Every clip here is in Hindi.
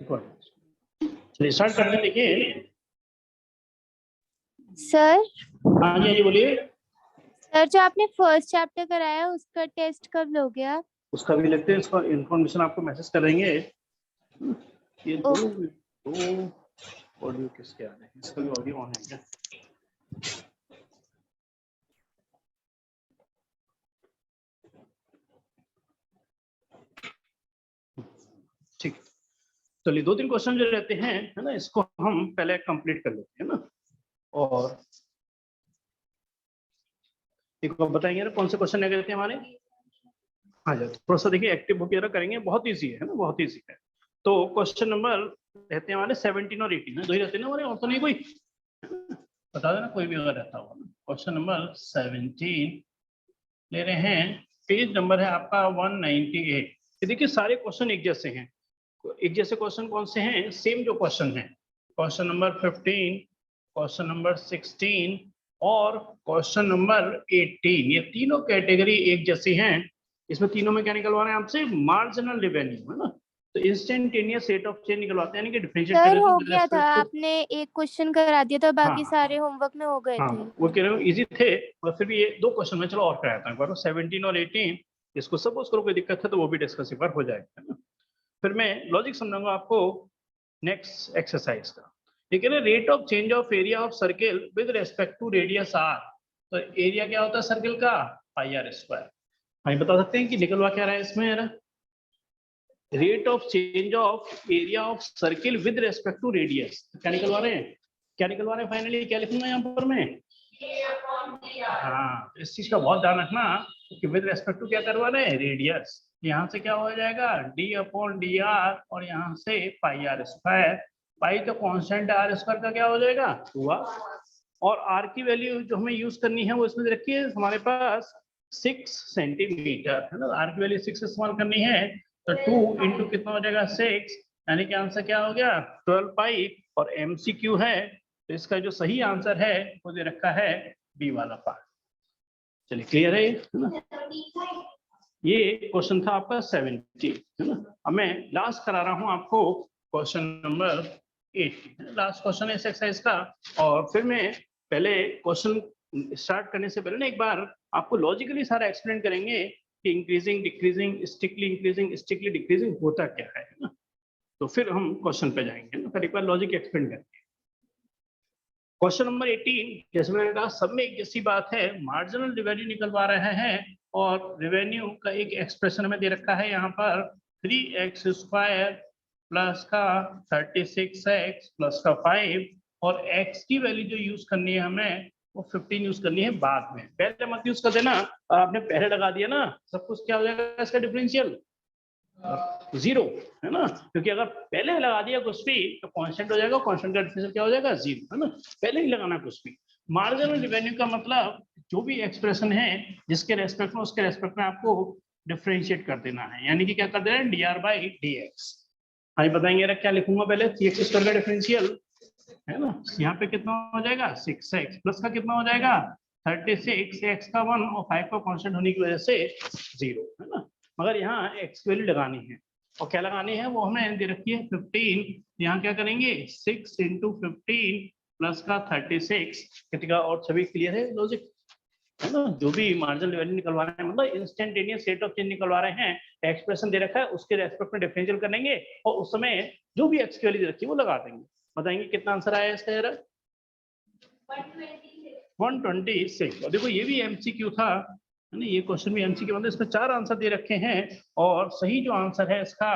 चलिए स्टार्ट करते हैं। देखिए सर। हाँ जी, ये बोलिए। सर, जो आपने फर्स्ट चैप्टर कराया उसका टेस्ट कब लोगे आप? उसका भी लगते हैं, इसका इन्फॉर्मेशन आपको मैसेज करेंगे। ये दो ऑडियो किसके आ रहे हैं? इसका भी ऑडियो ऑन है क्या? ठीक, चलिए 2-3 क्वेश्चन जो रहते हैं है ना, इसको हम पहले कंप्लीट कर लेते हैं ना। और एक बार बताएंगे ना कौन से क्वेश्चन रह गए थे हमारे। हाँ जी, थोड़ा सा देखिए एक्टिव बुक वगैरह करेंगे, बहुत ईजी है ना, बहुत ईजी है। तो क्वेश्चन नंबर रहते हैं हमारे 17 और 18 दो ही रहते हैं ना हमारे, और तो नहीं कोई, बता देना कोई भी अगर रहता होगा। क्वेश्चन नंबर 17 ले रहे हैं, पेज नंबर है आपका 198। ये देखिए सारे क्वेश्चन एक जैसे हैं। एक जैसे क्वेश्चन कौन से हैं? सेम जो क्वेश्चन है, क्वेश्चन नंबर 15, क्वेश्चन नंबर 16 और क्वेश्चन नंबर 18, ये तीनों कैटेगरी एक जैसी हैं। इसमें तीनों में क्या निकलवा रहे हैं आपसे? मार्जिनल रेवेन्यू, है ना। तो इंस्टेंटेनियस रेट ऑफ चेंज निकलवाते हैं, यानी कि डिफरेंशिएट सर, कर हो देते गया हैं। था, आपने एक क्वेश्चन करा दिया था, बाकी सारे होमवर्क में हो गए थे। वो कह रहे हो इजी थे, और फिर भी ये दो क्वेश्चन में चलो और कराता हूँ एक बार। 17 और 18 इसको सपोज करो कोई दिक्कत है तो वो भी डिस्कस एक बार हो जाएगा, है ना। फिर मैं लॉजिक समझाऊंगा आपको नेक्स्ट एक्सरसाइज का। ये कह रहे rate of change of area of circle with respect to radius R. तो एरिया क्या होता है सर्किल का? Pi R square. हम बता सकते हैं कि निकलवा क्या रहा है इसमें, है ना। Rate of change of area of circle with respect to radius, क्या निकलवा रहे हैं? क्या निकलवा रहे हैं फाइनली? क्या लिखूंगा यहाँ पर मैं? हाँ, इस चीज का बहुत ध्यान रखना कि विद रेस्पेक्ट टू क्या करवा रहे हैं? रेडियस। यहाँ से क्या हो जाएगा? डी अपॉन डी आर, और यहाँ से पाई आर स्क्वायर। पाई तो कांस्टेंट, आर स्क्वायर का क्या हो जाएगा? 2r। और आर की वैल्यू जो हमें यूज करनी है वो इसमें रखिए हमारे पास 6 सेंटीमीटर, है ना। आर की वैल्यू 6 इस्तेमाल करनी है, तो 2 इंटू कितना हो जाएगा? 6, यानी कि आंसर क्या हो गया? 12 पाई। और एमसीक्यू है तो इसका जो सही आंसर है वो दे रखा है बी वाला पार्ट। चलिए क्लियर है ना। ये क्वेश्चन था आपका 17, है ना। अब मैं लास्ट करा रहा हूं आपको क्वेश्चन नंबर 18, लास्ट क्वेश्चन है इस एक्सरसाइज का। और फिर मैं पहले क्वेश्चन स्टार्ट करने से पहले ना एक बार आपको लॉजिकली सारा एक्सप्लेन करेंगे कि increasing decreasing strictly increasing strictly decreasing होता क्या है ना। तो फिर हम क्वेश्चन पे जाएंगे ना, फिर एक बार लॉजिक एक्सप्लेन करेंगे। क्वेश्चन नंबर 18, जैसे मैंने कहा सब में एक जैसी बात है, मार्जिनल रेवेन्यू निकलवा रहे हैं, और रेवेन्यू का एक एक्सप्रेशन में दे रखा है यहाँ पर 3x स्क्वायर प्लस का 36x प्लस का 5, और x की वैल्यू जो यूज करनी है हमें वो 15 यूज करनी है बाद में, पहले मत यूज कर देना। और आपने पहले लगा दिया ना सब कुछ, क्या हो जाएगा इसका डिफरेंशियल? 0, है ना। क्योंकि अगर पहले लगा दिया कुछ भी तो कांस्टेंट हो जाएगा, कांस्टेंट का डिफरेंशियल क्या हो जाएगा? 0, है ना। पहले ही लगाना कुछ भी। मार्जिनल रेवेन्यू का मतलब जो भी एक्सप्रेशन है जिसके रेस्पेक्ट में उसके रेस्पेक्ट में आपको डिफरेंशिएट कर देना है, यानी कि क्या कर देना है? dr by dx। हम बताएंगे क्या लिखूंगा पहले? 3x स्क्वायर का डिफरेंशियल, है ना। यहाँ पे कितना हो जाएगा? 6x प्लस का कितना हो जाएगा? 36, x का 1 और 5 का कांस्टेंट होने की वजह से 0, है ना। मगर यहाँ x वैल्यू लगानी है, और क्या लगानी है वो हमें दे रखी है 15। यहाँ क्या करेंगे? 6 इंटू 15 प्लस का 36। कितना? और सभी क्लियर है लॉजिक, है ना। जो भी मार्जिनल रेवेन्यू निकलवा रहे हैं मतलब इंस्टेंटेनियस रेट ऑफ चेंज निकलवा रहे हैं, एक्सप्रेशन दे रखा है उसके रेस्पेक्ट में डिफरेंशियल करेंगे, और उस समय जो भी एक्स की वैल्यू रखी है वो लगा देंगे। बताएंगे कितना आंसर आया इसका जरा? 126। और देखो ये भी एमसीक्यू था, है ना। ये क्वेश्चन भी एमसीक्यू, मतलब इसमें 4 आंसर दे रखे हैं, और सही जो आंसर है इसका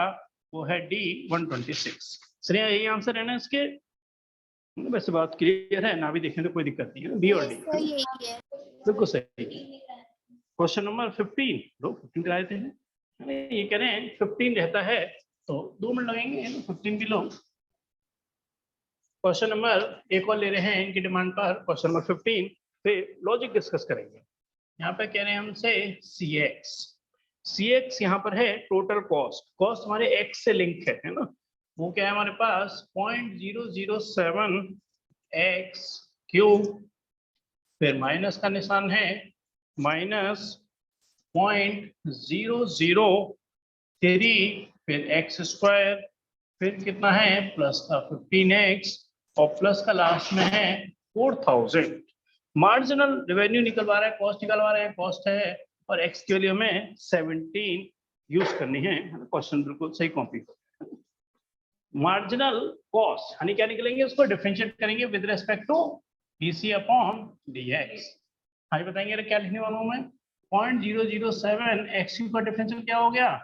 वो है डी 126। सही यही आंसर है ना इसके। वैसे बात क्लियर है ना, भी देखें तो कोई दिक्कत नहीं है, बी और डी बिल्कुल सही। क्वेश्चन नंबर 15, लो 15 कराए थे, ये कह रहे हैं 15 रहता है तो 2 मिनट लगेंगे, 15 भी लो। क्वेश्चन नंबर एक और ले रहे हैं इनकी डिमांड पर, क्वेश्चन नंबर 15 पे लॉजिक डिस्कस करेंगे। यहाँ पे कह रहे हैं हमसे CX यहाँ पर है टोटल कॉस्ट, कॉस्ट हमारे x से लिंक है ना। वो क्या है हमारे पास? 0.007 x क्यूब, फिर माइनस का निशान है, माइनस 0.003, फिर x स्क्वायर फिर कितना है प्लस का 15x और प्लस का लास्ट में है 4000। मार्जिनल रेवेन्यू निकलवा रहा है, कॉस्ट निकलवा रहा है, कॉस्ट है और x के लिए हमें 17 यूज करनी है। क्वेश्चन बिल्कुल सही कॉपी। मार्जिनल कॉस्ट यानी क्या निकलेंगे, उसको डिफरेंशिएट करेंगे with respect to dc upon dx। हाँ बताएंगे क्या लिखने वाला हूं मैं, 0.007 x का डिफरेंशियल क्या हो गया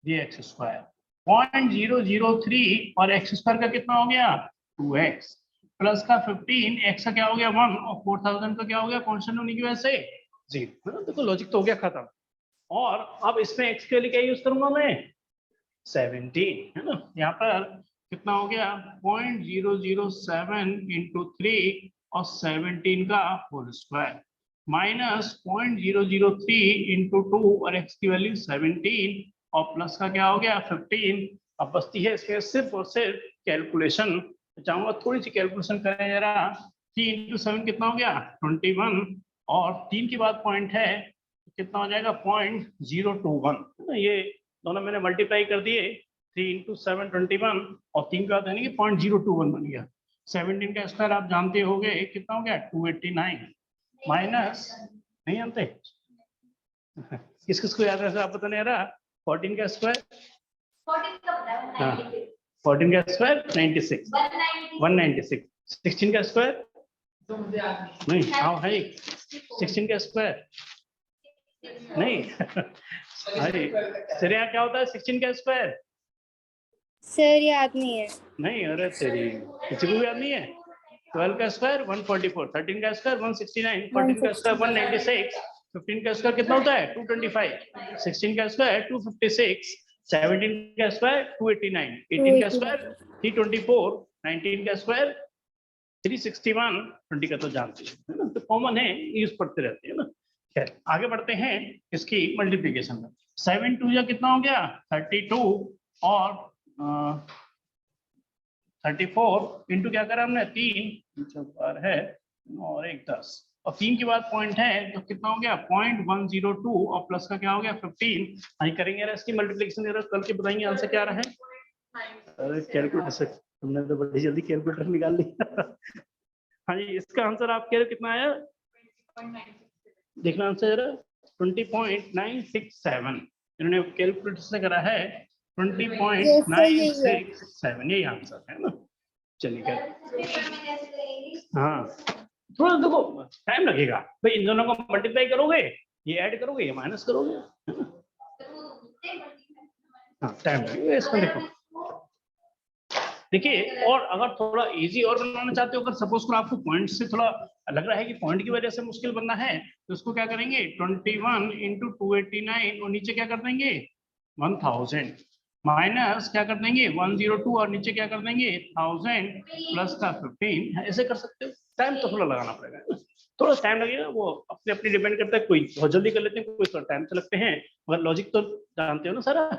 dx स्क्वायर, 0.003 और x स्क्वायर का कितना हो गया 2x प्लस का 15 x का क्या हो गया 1 और 4000 का क्या हो गया कांस्टेंट होने की वजह से 0। देखो लॉजिक तो हो गया खत्म। और अब इसमें x के लिए क्या यूज करूंगा मैं 17, है ना। यहाँ पर कितना हो गया 0.007 इंटू 3 और 17 का होल स्क्वायर माइनस 0.003 इंटू 2 और x की वैल्यू 17 और प्लस का क्या हो गया 15। अब बचती है इसके सिर्फ और सिर्फ कैलकुलेशन। चाहूंगा थोड़ी सी कैलकुलेशन करें जरा। 3 इंटू 7 कितना हो गया 21 और 3 के बाद पॉइंट है कितना हो जाएगा 0.021। ये दोनों मैंने मल्टीप्लाई कर दिए 3 इंटू 7 21 और 3 का यानी कि 0.021 बन गया। 17 का स्क्वायर आप जानते होंगे कितना हो गया 289 माइनस नहीं जानते किस किस को याद है आप पता नहीं रहा 14 का स्क्वायर 14 का स्क्वायर 96 196 16 का स्क्वायर नहीं हाँ है 16 का स्क्वायर नहीं अरे सर यहाँ क्या होता है 16 का स्क्वायर सर याद नहीं है। नहीं अरे तेरी किसी को भी याद नहीं है। 12 का स्क्वायर 144, 13 का स्क्वायर 169, 14 का स्क्वायर 196, 15 का स्क्वायर कितना होता है 225, 16 का स्क्वायर 256, 17 का स्क्वायर 289, 18 का स्क्वायर 324, 19 का स्क्वायर 361, 20 का तो जानते हैं ना, तो कॉमन है यूज पढ़ते रहते हैं ना। खैर आगे बढ़ते हैं इसकी मल्टीप्लिकेशन में। 7 2 या कितना हो गया 32 और 34 इंटू क्या करा हमने 3 है और 1 10 और 3 के बाद पॉइंट है तो कितना हो गया 0.102 और प्लस का क्या हो गया 15। आई करेंगे इसकी मल्टीप्लिकेशन कल के बताएंगे आंसर क्या रहा है। अरे कैलकुलेटर से तुमने तो बड़ी जल्दी कैलकुलेटर निकाल लिया। हाँ जी इसका आंसर आप कह रहे कितना आया देखना आंसर 20.967 इन्होंने कैलकुलेटर से करा है 20.967 यही आंसर है ना। चलिए हाँ थोड़ा देखो टाइम लगेगा भाई, इन दोनों को मल्टीप्लाई करोगे ये ऐड करोगे ये माइनस करोगे है ना। हाँ टाइम लगेगा इसमें। देखो देखिए और अगर थोड़ा इजी और बनाना चाहते हो, अगर सपोज करो आपको पॉइंट से थोड़ा लग रहा है कि पॉइंट की वजह से मुश्किल बनना है तो उसको क्या करेंगे 21 इंटू 289 और नीचे क्या कर देंगे 1000 माइनस क्या कर देंगे 102 और नीचे क्या कर देंगे 1000 प्लस का 15। ऐसे कर सकते हो। टाइम तो थोड़ा लगाना पड़ेगा ना, थोड़ा टाइम लगेगा, वो अपने अपनी डिपेंड करता है। कोई बहुत जल्दी कर लेते हैं, कोई थोड़ा टाइम से लगते हैं, मगर लॉजिक तो जानते हो ना सारा।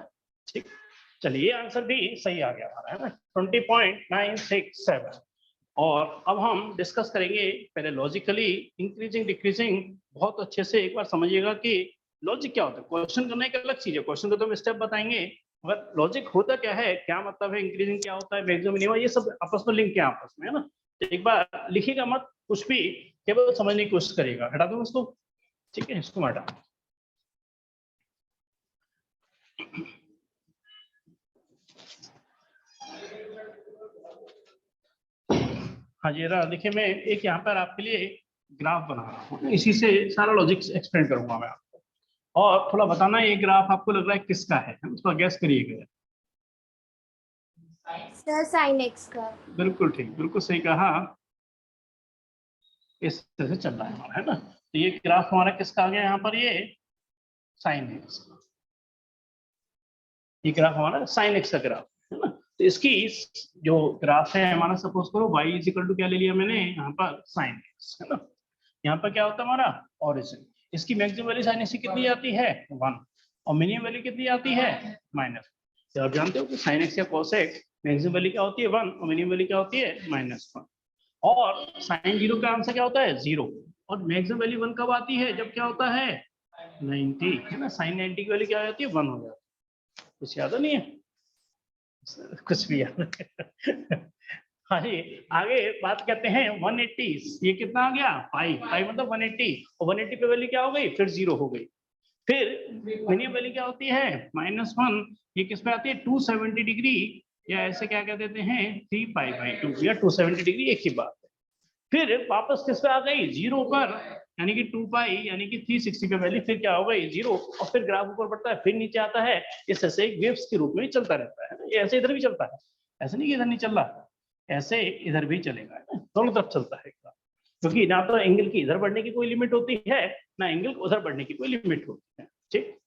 ठीक चलिए आंसर भी सही आ गया हमारा है ना 20.967। और अब हम डिस्कस करेंगे पहले लॉजिकली इंक्रीजिंग डिक्रीजिंग। बहुत अच्छे से एक बार समझिएगा कि लॉजिक क्या होता है। क्वेश्चन करने की अलग चीज है, क्वेश्चन को तो हम स्टेप बताएंगे, मगर लॉजिक होता क्या है, क्या मतलब है, इंक्रीजिंग क्या होता है, मैक्सिमम मिनिमम, ये सब आपस में लिंक क्या आपस में है ना। तो एक बार लिखिएगा मत कुछ भी, केवल समझने की कोशिश करिएगा। हटा दो इसको, ठीक है इसको हटा। हाँ जी देखिए मैं एक यहाँ पर आपके लिए ग्राफ बना रहा हूँ, इसी से सारा लॉजिक एक्सप्लेन करूंगा मैं आपको। और थोड़ा बताना ये ग्राफ आपको लग रहा है किसका है, उसका गैस करिएगा। सर साइन एक्स का। बिल्कुल ठीक, बिल्कुल सही कहा। इस तरह से चल रहा है हमारा है ना। तो ये ग्राफ हमारा किसका आ गया यहाँ पर, ये साइन एक्स का। ये ग्राफ हमारा साइन एक्स का ग्राफ है ना। तो इसकी जो ग्राफ है हमारा, सपोज करो y इज इक्वल टू क्या ले लिया मैंने यहाँ पर साइन एक्स है ना। यहाँ पर क्या होता है हमारा ओरिजिन। इसकी मैक्सिमम वैल्यू साइन एक्स की कितनी आती है 1 और मिनिमम वैल्यू कितनी आती है माइनस। तो आप जानते हो कि साइन एक्स या कॉस एक्स मैक्सिमम वैल्यू क्या होती है 1 और मिनिमम वैल्यू क्या होती है -1। और साइन 0 का आंसर क्या होता है 0 और मैक्सिमम वैल्यू 1 कब आती है जब क्या होता है 90 है ना। साइन 90 की वैल्यू क्या आती है 1 हो जाती है। कुछ याद नहीं है कुछ भी यार। हाँ जी, आगे बात करते हैं 180, ये कितना आ गया पाई, पाई मतलब 180, और 180 पे वैल्यू क्या हो गई, फिर 0 हो गई। फिर मिनिमम वैल्यू क्या होती है -1, ये किस पे आती है 270 डिग्री, या ऐसे क्या कह देते हैं 3π/2, या 270 डिग्री एक ही बात है। फिर वापस किस पे आ गई 0 पर, यानी कि 2π यानी कि 360 पे वैल्यू फिर क्या हो गई 0, और फिर ग्राफ ऊपर बढ़ता है फिर नीचे आता है। इस ऐसे एक वेव्स के रूप में ही चलता रहता है। ये ऐसे इधर भी चलता है, ऐसे नहीं कि इधर नहीं चल रहा, ऐसे इधर भी चलेगा, है ना, दोनों तरफ चलता है ग्राफ। क्योंकि ना तो एंगल की इधर बढ़ने की कोई लिमिट होती है, ना एंगल उधर बढ़ने की कोई लिमिट होती है। ठीक,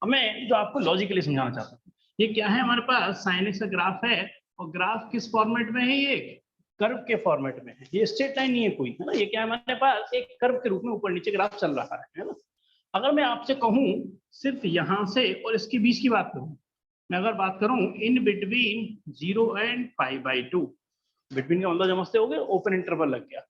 अब मैं जो आपको लॉजिकली समझाना चाहता हूँ, ये क्या है, हमारे पास साइन एक्स का ग्राफ है, और ग्राफ किस फॉर्मेट में है, ये कर्व के फॉर्मेट में है, ये स्ट्रेट लाइन नहीं है कोई, है ना, ये क्या है हमारे पास एक कर्व के रूप में ऊपर नीचे ग्राफ चल रहा है ना। अगर मैं आपसे कहूं सिर्फ यहां से और इसके बीच की बात करूं, मैं अगर बात करूं इन बिटवीन 0 एंड π/2, बिटवीन का मतलब समझते होगे ओपन इंटरवल लग गया।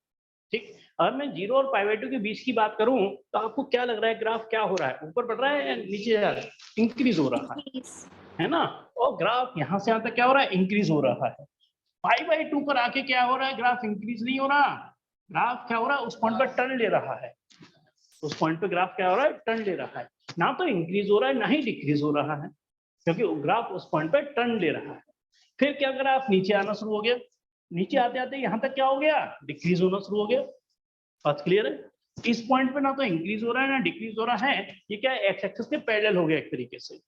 ठीक, अगर मैं 0 और π/2 के बीच की बात करूं तो आपको क्या लग रहा है, ग्राफ क्या हो रहा है, ऊपर बढ़ रहा है या नीचे जा रहा है, इंक्रीज हो रहा है ना। और ग्राफ यहां से यहां तक क्या हो रहा है, इंक्रीज हो रहा है। π/2 पर आके क्या हो रहा है, ग्राफ इंक्रीज नहीं हो रहा, ग्राफ क्या हो रहा है, उस पॉइंट पर टर्न ले रहा है, उस पॉइंट पे ग्राफ क्या हो रहा है, टर्न ले रहा है, ना तो इंक्रीज हो रहा है ना ही डिक्रीज हो रहा है, क्योंकि ग्राफ उस पॉइंट पे टर्न ले रहा है। फिर क्या, ग्राफ नीचे आना शुरू हो गया, नीचे आते आते यहां तक क्या हो गया, डिक्रीज होना शुरू हो गया। बात क्लियर है, इस पॉइंट पे ना तो इंक्रीज हो रहा है ना डिक्रीज हो रहा है, ये क्या है, एक्स एक्सिस के पैरेलल हो गया एक तरीके से।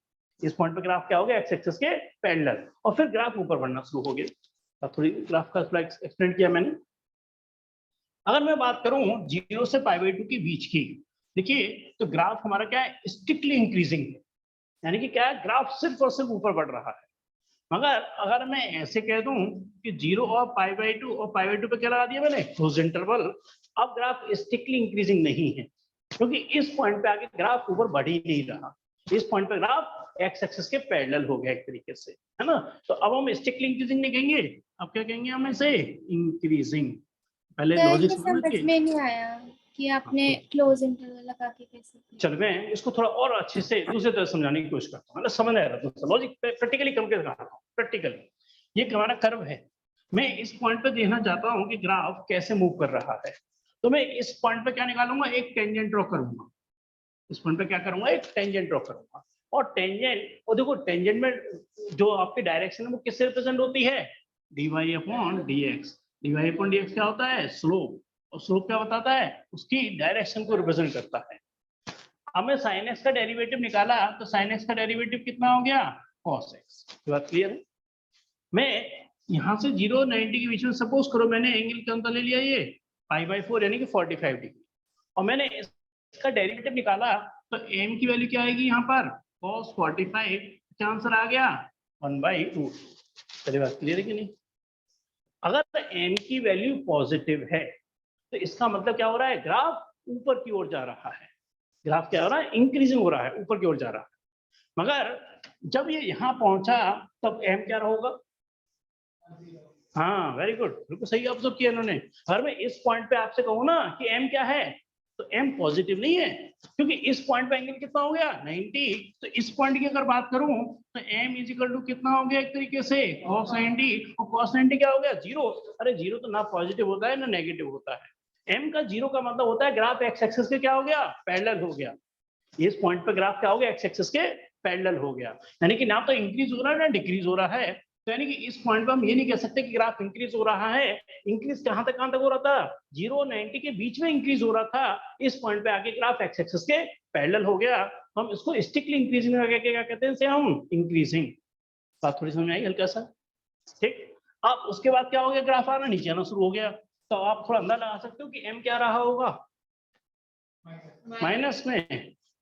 इस पॉइंट पे ग्राफ क्या हो गया, एक्स एक्सिस के पैरेलल, और फिर ग्राफ ऊपर बढ़ना शुरू हो गया। अब थोड़ी ग्राफ का एक्सप्लेन किया मैंने। अगर मैं बात करूं 0 से π/2 के बीच की, देखिए तो ग्राफ हमारा क्या है, स्ट्रिक्टली इंक्रीजिंग है, यानी कि क्या है, ग्राफ सिर्फ और सिर्फ ऊपर बढ़ रहा है। मगर अगर मैं ऐसे कह दूं कि 0 और π/2, और π/2 पे क्या लगा दिया मैंने, क्लोज इंटरवल, अब ग्राफ स्ट्रिक्टली इंक्रीजिंग नहीं है, क्योंकि इस पॉइंट पे आके ग्राफ ऊपर बढ़ ही नहीं रहा, इस पॉइंट पे ग्राफ एक्स एक्सिस के पैरेलल हो गया एक तरीके से, है ना। तो अब हम स्ट्रिक्टली इंक्रीजिंग नहीं कहेंगे, अब क्या कहेंगे हम इसे, इंक्रीजिंग। पहले सर लॉजिक ये समझ में नहीं आया कि आपने क्लोज इंटरवल लगा के कैसे किया। चल मैं इसको थोड़ा और अच्छे से दूसरे तरह समझाने की कोशिश करता हूँ, मतलब समझ आ रहा है, लॉजिक प्रैक्टिकली करके दिखाता हूँ। प्रैक्टिकली ये हमारा कर्व है, मैं इस पॉइंट पे देखना चाहता हूँ कि ग्राफ कैसे मूव कर रहा है, तो मैं इस पॉइंट पे क्या निकालूंगा, एक टेंजेंट ड्रॉ करूंगा, इस पॉइंट पे क्या करूंगा, एक टेंजेंट ड्रॉ करूंगा, और टेंजेंट, और देखो टेंजेंट में जो आपकी डायरेक्शन है वो किससे रिप्रेजेंट होती है, dy/dx। dy/dx क्या होता है, स्लोप, और स्लोप क्या बताता है, उसकी डायरेक्शन को रिप्रेजेंट करता है। अब मैं sin x का डेरिवेटिव निकाला, तो sin x का डेरिवेटिव कितना हो गया, cos x। बात क्लियर है। मैं यहां से 0 और 90 के बीच में सपोज करो मैंने एंगल कौन सा ले लिया, ये π/4 यानी कि 45 डिग्री, और मैंने इसका डेरिवेटिव निकाला, तो m की वैल्यू क्या आएगी यहाँ पर, cos 45, क्या आंसर आ गया 1/2। चलिए बात क्लियर है कि नहीं। अगर m की वैल्यू पॉजिटिव है तो इसका मतलब क्या हो रहा है, ग्राफ ऊपर की ओर जा रहा है, ग्राफ क्या हो रहा है, इंक्रीजिंग हो रहा है, ऊपर की ओर जा रहा है। मगर जब ये यहाँ पहुंचा तब m क्या होगा, हाँ वेरी गुड, बिल्कुल सही ऑब्जर्व किया इन्होंने। अगर मैं इस पॉइंट पे आपसे कहूँ ना कि m क्या है, तो m पॉजिटिव नहीं है, क्योंकि इस पॉइंट पे एंगल कितना हो गया 90, तो इस पॉइंट की अगर बात करूं तो m इजिकल टू कितना हो गया, एक तरीके से cos 90, और cos 90 क्या हो गया 0। अरे 0 तो ना पॉजिटिव होता है ना नेगेटिव होता है, m का 0 का मतलब होता है ग्राफ एक्स एक्सिस के क्या हो गया, पैरेलल हो गया। इस पॉइंट पे ग्राफ क्या हो गया, एक्स एक्सिस के पैरेलल हो गया, यानी कि ना तो इंक्रीज हो रहा है ना डिक्रीज हो रहा है। तो यानी कि इस पॉइंट पे हम ये नहीं कह सकते कि ग्राफ इंक्रीज हो रहा है, इंक्रीज कहां तक हो रहा था, 0 और 90 के बीच में इंक्रीज हो रहा था, इस पॉइंट पे आके ग्राफ एक्स एक्सिस के पैरेलल हो गया, तो हम इसको स्ट्रिक्टली इंक्रीजिंग क्या कहते हैं, इसे हम इंक्रीजिंग। बात थोड़ी समझ आई हल्का सा, ठीक। अब उसके बाद क्या हो गया, ग्राफ आना नीचे आना शुरू हो गया, तो आप थोड़ा अंदाजा लगा सकते हो कि m क्या रहा होगा, माइनस में।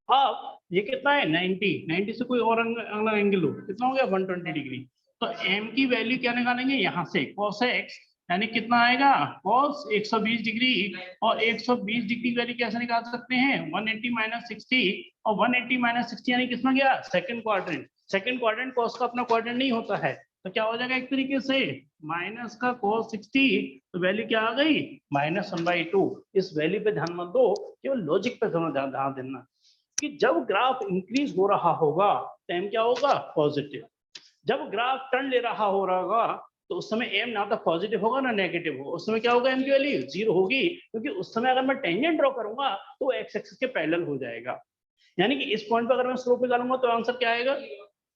अब ये कितना है 90, 90 से कोई और एंगल हो, कितना हो गया 120 डिग्री, तो m की वैल्यू क्या निकालेंगे, यहाँ से cos x, यानी कितना आएगा cos 120 डिग्री, और 120 डिग्री की वैल्यू कैसे निकाल सकते हैं, 180 - 60, और 180 - 60 यानी कितना गया, second quadrant. Second quadrant cos का अपना क्वाड्रेंट नहीं होता है, तो क्या हो जाएगा एक तरीके से माइनस का cos 60, तो वैल्यू क्या आ गई -1/2। इस वैल्यू पे ध्यान मत दो, केवल लॉजिक पे ध्यान देना कि जब ग्राफ इंक्रीज हो रहा होगा तो m क्या होगा, पॉजिटिव। जब ग्राफ टर्न ले रहा हो रहा होगा तो उस समय एम ना तो पॉजिटिव होगा ना नेगेटिव होगा, उस समय क्या होगा, एम की वैल्यू 0 होगी, क्योंकि उस समय अगर मैं टेंजेंट ड्रॉ करूंगा तो एक्स एक्सिस के पैरेलल हो जाएगा। यानी कि इस पॉइंट पर अगर मैं स्लोप निकालूंगा तो आंसर क्या आएगा,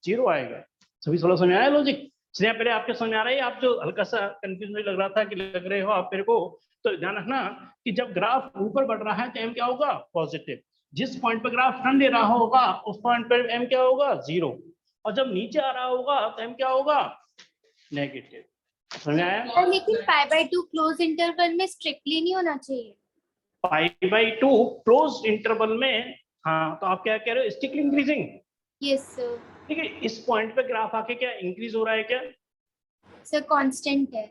0 आएगा। सभी थोड़ा समझ आया लॉजिक? चलिए पहले आपके समझ आ रहा है, आप जो हल्का सा कंफ्यूज लग रहा था कि लग रहे हो आप मेरे को, तो ध्यान रखना कि जब ग्राफ ऊपर बढ़ रहा है तो एम क्या होगा, पॉजिटिव। जिस पॉइंट पर ग्राफ टर्न ले रहा होगा उस पॉइंट पर एम क्या होगा, 0। और जब नीचे आ रहा होगा तो एम क्या होगा, नेगेटिव। समझ आया? लेकिन π/2 क्लोज इंटरवल में स्ट्रिक्टली नहीं होना चाहिए। π/2 क्लोज इंटरवल में, हाँ तो आप क्या कह रहे हो, स्टिकली इंक्रीजिंग? Yes sir. ठीक है, इस पॉइंट पे ग्राफ आके क्या इंक्रीज हो रहा है, क्या सर कांस्टेंट है,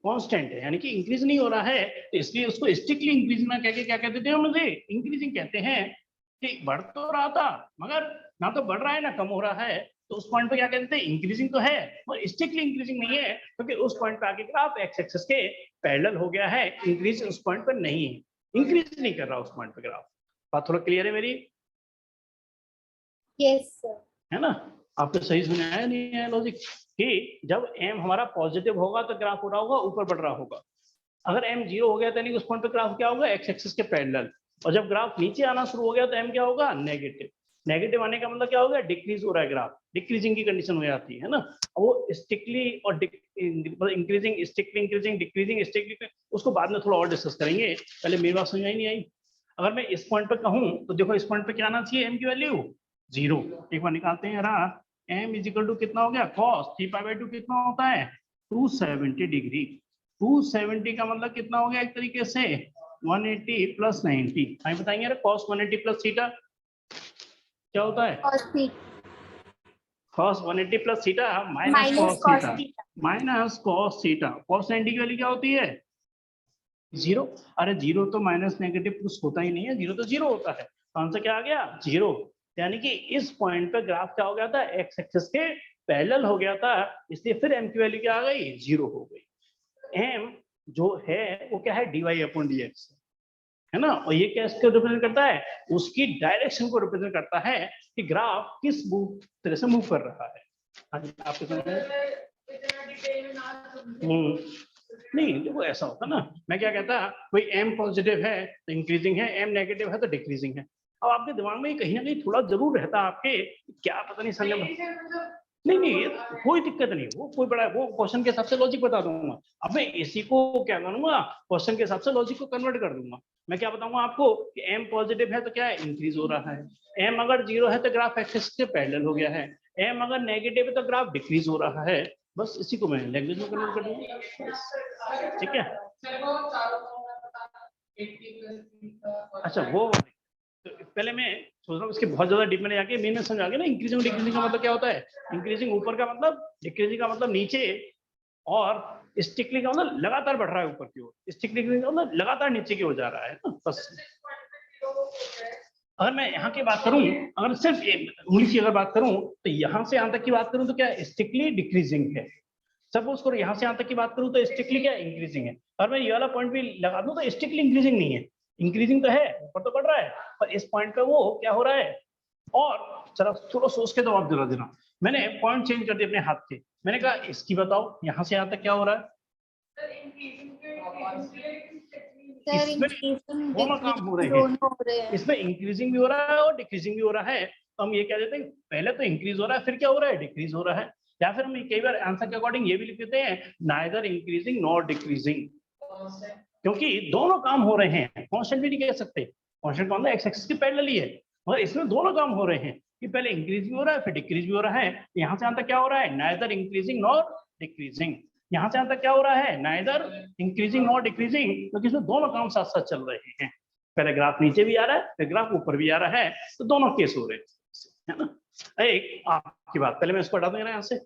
कांस्टेंट है, यानी कि इंक्रीज नहीं हो रहा है, तो इसलिए उसको स्टिकली इंक्रीज ना कह के क्या कहते थे हम उसे, इंक्रीजिंग कहते हैं। कि बढ़ तो रहा था मगर ना तो बढ़ रहा है ना कम हो रहा है, तो उस पॉइंट पे क्या कहते थे, इंक्रीजिंग तो है और स्टिकली इंक्रीजिंग नहीं है, क्योंकि उस पॉइंट पे आके ग्राफ एक्स एक्सिस के पैरेलल हो गया है, इंक्रीज उस पॉइंट पर नहीं है, इंक्रीज नहीं कर रहा उस पॉइंट पे ग्राफ। बात थोड़ा क्लियर है मेरी? Yes sir. है ना? आपको सही सुना है नहीं है लॉजिक? कि जब एम हमारा पॉजिटिव होगा तो ग्राफ हो रहा होगा, ऊपर बढ़ रहा होगा। अगर एम 0 हो गया तो नहीं, उस पॉइंट पे ग्राफ क्या होगा, एक्स एक्सिस के पैरेलल। और जब ग्राफ नीचे आना शुरू हो गया तो एम क्या होगा, नेगेटिव। नेगेटिव आने का मतलब क्या होगा, डिक्रीज हो रहा है ग्राफ, डिक्रीजिंग की कंडीशन हो जाती है ना। वो स्टिकली और इंक्रीजिंग, स्टिकली इंक्रीजिंग, डिक्रीजिंग, स्टिकली, उसको बाद में थोड़ा और डिस्कस करेंगे, पहले मेरी बात समझ आई नहीं आई? अगर मैं इस पॉइंट पे कहूँ तो देखो इस पॉइंट पे क्या आना चाहिए, एम की वैल्यू 0। एक बार निकालते हैं यार, एम इज इक्वल टू कितना हो गया, cos 3π/2 कितना होता है, 270 डिग्री। 270 का मतलब कितना हो गया, एक तरीके से 180 + 90। हमें बताएंगे यार, cos 180 + थीटा क्या होता है, cos 180 + theta minus cos theta minus cos theta. cos 90 की वैल्यू क्या होती है, 0। अरे 0 तो माइनस नेगेटिव कुछ होता ही नहीं है, 0 तो 0 होता है, तो आंसर क्या आ गया, 0। यानी कि इस पॉइंट पे ग्राफ क्या हो गया था, एक्स एक्सिस के पैरेलल हो गया था, इसलिए फिर एम की वैल्यू क्या आ गई, 0 हो गई। एम जो है वो क्या है, dy/dx है ना, और ये क्या इसको रिप्रेजेंट करता है, उसकी डायरेक्शन को रिप्रेजेंट करता है कि ग्राफ किस तरह से मूव कर रहा है। हाँ जी, आपको समझ नहीं, देखो ऐसा होता ना, मैं क्या कहता, कोई एम पॉजिटिव है तो इंक्रीजिंग है, एम नेगेटिव है तो डिक्रीजिंग है। अब आपके दिमाग में कहीं ना कहीं थोड़ा जरूर रहता है आपके, क्या पता नहीं समझ, नहीं कोई दिक्कत नहीं, वो कोई बड़ा, वो क्वेश्चन के हिसाब से लॉजिक बता दूंगा। अब मैं इसी को क्या करूंगा, क्वेश्चन के हिसाब से लॉजिक को कन्वर्ट कर दूंगा। मैं क्या बताऊंगा आपको कि एम पॉजिटिव है तो क्या है, इंक्रीज हो रहा है। एम अगर 0 है तो ग्राफ एक्सिस के पैरेलल हो गया है। एम अगर नेगेटिव है तो ग्राफ डिक्रीज हो रहा है। बस इसी को मैं लैंग्वेज में कन्वर्ट कर दूंगा, ठीक है। अच्छा वो तो पहले मैं सोच रहा हूँ इसके बहुत ज्यादा डीप में जाके मेन में समझा के ना, इंक्रीजिंग डिक्रीजिंग का मतलब क्या होता है, इंक्रीजिंग ऊपर का मतलब, डिक्रीजिंग का मतलब नीचे, और स्टिकली का मतलब लगातार बढ़ रहा है ऊपर की ओर, स्टिकली का मतलब लगातार नीचे की ओर जा रहा है ना, बस। अगर मैं यहाँ की बात करूं, अगर सिर्फ उंगली की अगर बात करूं तो यहाँ से यहाँ तक की बात करूं तो क्या स्टिकली डिक्रीजिंग है। सपोज करो यहाँ से यहाँ तक की बात करूं तो स्टिकली क्या इंक्रीजिंग है, और मैं ये वाला पॉइंट भी लगा दूं तो स्टिकली इंक्रीजिंग नहीं है, इंक्रीजिंग तो है, ऊपर तो बढ़ रहा है, पर इस पॉइंट पे वो क्या हो रहा है। और चलो थोड़ा सोच के जवाब दिला देना, मैंने पॉइंट चेंज कर दिया अपने हाथ के, मैंने कहा इसकी बताओ यहाँ से यहाँ तक क्या हो रहा है, इसमें दोनों काम हो रहे हैं, इसमें इंक्रीजिंग भी हो रहा है और डिक्रीजिंग भी हो रहा है। तो हम ये कह देते हैं पहले तो इंक्रीज हो रहा है, फिर क्या हो रहा है, डिक्रीज हो रहा है। या फिर हम कई बार आंसर के अकॉर्डिंग ये भी लिख देते हैं, नाइदर इंक्रीजिंग नॉर डिक्रीजिंग, क्योंकि दोनों काम हो रहे हैं। कांस्टेंट भी नहीं कह सकते, कांस्टेंट का मतलब एक्स एक्सिस के पैरेलल ही है, मगर इसमें दोनों काम हो रहे हैं कि पहले इंक्रीज भी हो रहा है फिर डिक्रीज भी हो रहा है। यहाँ से यहाँ तक क्या हो रहा है, नाइदर इंक्रीजिंग नॉर डिक्रीजिंग। यहाँ से यहाँ तक क्या हो रहा है, नाइदर इंक्रीजिंग नॉर डिक्रीजिंग, क्योंकि इसमें दोनों काम साथ साथ चल रहे हैं। पहले ग्राफ नीचे भी आ रहा है फिर ग्राफ ऊपर भी आ रहा है, तो दोनों केस हो रहे हैं, है ना। एक आपकी बात, पहले मैं इसको हटा दूंगा यहाँ से,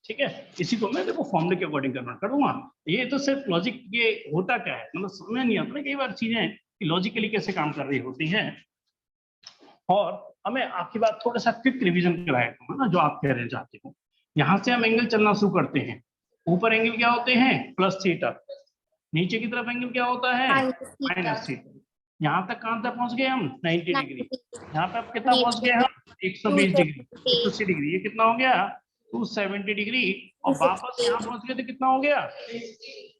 ठीक है। इसी को मैं देखो फॉर्मूले के अकॉर्डिंग कन्वर्ट कर दूंगा। ये तो सिर्फ लॉजिक, ये होता क्या है मतलब समझ नहीं आता ना कई बार चीजें कि लॉजिकली कैसे काम कर रही होती हैं। और अब मैं आपकी बात थोड़ा सा क्विक रिवीजन कराया है ना, जो आप कह रहे चाहते हो। यहाँ से हम एंगल चलना शुरू करते हैं, ऊपर एंगल क्या होते हैं, +θ, नीचे की तरफ एंगल क्या होता है, -θ। यहाँ तक कहाँ तक पहुंच गए हम, 90 डिग्री। यहाँ पे आप कितना पहुंच गए हम, 120 डिग्री, 180 डिग्री। ये कितना हो गया, 270 डिग्री और वापस यहाँ पहुंच गए तो कितना हो गया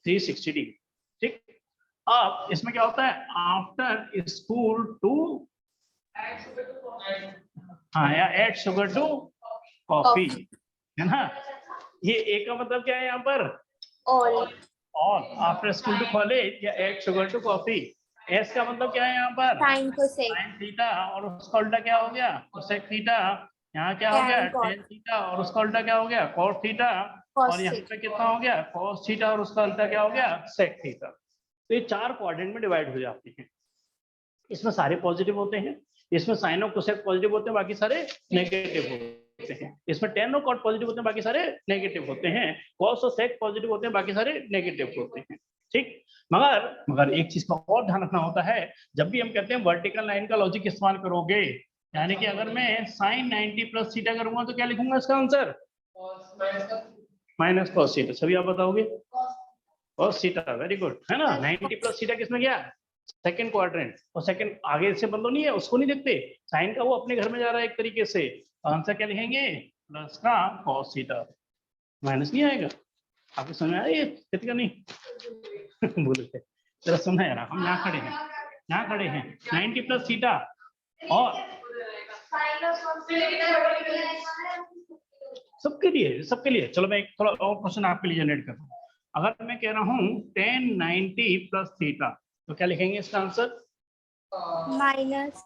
360 डिग्री। ठीक, अब इसमें क्या होता है आफ्टर स्कूल टू हाँ या एड शुगर टू कॉफी, है ना। ये ए का मतलब क्या है यहाँ पर all after school to college या add sugar to coffee. S का मतलब क्या है यहाँ पर साइन कोसेक साइन थीटा और उसका उल्टा क्या हो गया कोसेक थीटा। यहाँ क्या हो गया Tan cot. टेन थीटा और उसका उल्टा क्या हो गया कॉस थीटा। Cos और यहाँ sec. पे कितना हो गया कॉस थीटा और उसका उल्टा क्या हो गया सेक थीटा। तो ये 4 क्वाड्रेंट में डिवाइड हो जाते हैं। इसमें सारे पॉजिटिव होते हैं, इसमें साइन और कोसेक पॉजिटिव होते हैं, बाकी सारे नेगेटिव होते हैं। इसमें टेन और कॉट पॉजिटिव होते हैं, बाकी सारे नेगेटिव होते हैं। कॉस और सेक पॉजिटिव होते हैं, बाकी सारे नेगेटिव होते हैं। ठीक, मगर एक चीज का और ध्यान रखना होता है, जब भी हम कहते हैं वर्टिकल लाइन का लॉजिक इस्तेमाल करोगे, यानी कि अगर मैं sin 90 प्लस थीटा करूंगा तो क्या लिखूंगा इसका आंसर माइनस कॉस थीटा। सभी आप बताओगे कॉस थीटा, वेरी गुड, है ना। 90 प्लस थीटा किसमें गया सेकंड क्वाड्रेंट, और सेकंड आगे से बंदो नहीं है उसको नहीं देखते, साइन का वो अपने घर में जा रहा है एक तरीके से। आंसर क्या लिखेंगे प्लस का कॉस थीटा, माइनस नहीं आएगा। आपको समझ में आया ये कितना नहीं बोले थे जरा सुना यार, हम यहाँ खड़े हैं 90 प्लस थीटा और सबके लिए चलो मैं एक थोड़ा और क्वेश्चन आपके लिए जनरेट करता हूँ। अगर मैं कह रहा हूँ tan 90 प्लस थीटा तो क्या लिखेंगे इसका आंसर माइनस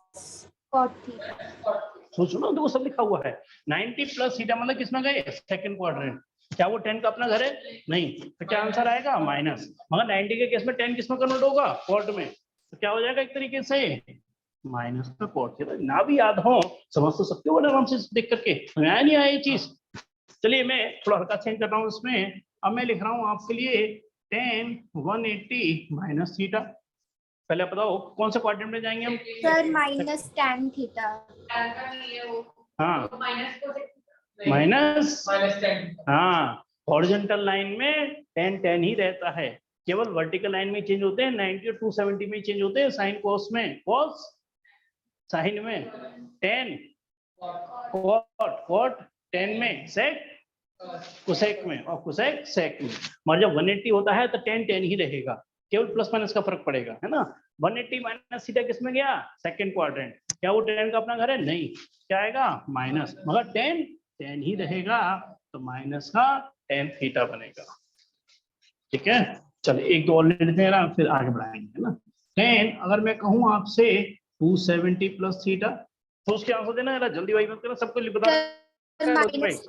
कॉट थीटा। सोचो ना, देखो सब लिखा हुआ है। 90 प्लस थीटा मतलब किसमें गए सेकंड क्वाड्रेंट, क्या वो 10 का अपना घर है नहीं, तो क्या आंसर आएगा माइनस। मगर 90 के केस में 10 किसमें कन्वर्ट होगा क्वाड में, तो क्या हो जाएगा एक तरीके से माइनस का क्वाड थीटा। ना भी याद हो समझ तो सकते हो आराम से देख करके, नया नहीं आया ये चीज। चलिए मैं थोड़ा हल्का चेंज कर रहा हूँ इसमें, अब मैं लिख रहा हूँ आपके लिए tan 180 माइनस थीटा। पहले बताओ कौन से क्वाड्रेंट में जाएंगे हम सर माइनस tan थीटा। हाँ माइनस हाँ, हॉरिजॉन्टल लाइन में tan ही रहता है, केवल वर्टिकल लाइन में चेंज होते हैं। 90 और 270 में चेंज होते हैं, साइन कोस में कोस, साइन में tan, कॉट 10 में सेक, कोसेक में और कोसेक सेक में। मगर जब 180 होता है तो tan ही रहेगा, केवल प्लस माइनस का फर्क पड़ेगा, है ना। 180 माइनस थीटा किसमें गया सेकंड क्वाड्रेंट, क्या वो tan का अपना घर है नहीं, क्या आएगा माइनस, मगर tan ही रहेगा तो माइनस का tan थीटा बनेगा। ठीक है, चलिए एक दो और ले लेते हैं ना फिर आगे बढ़ाएंगे, है ना। tan अगर मैं कहूँ आपसे 270 प्लस थीटा तो उसके आंसर देना है, जल्दी भाई मत करना, सबको बता माइनस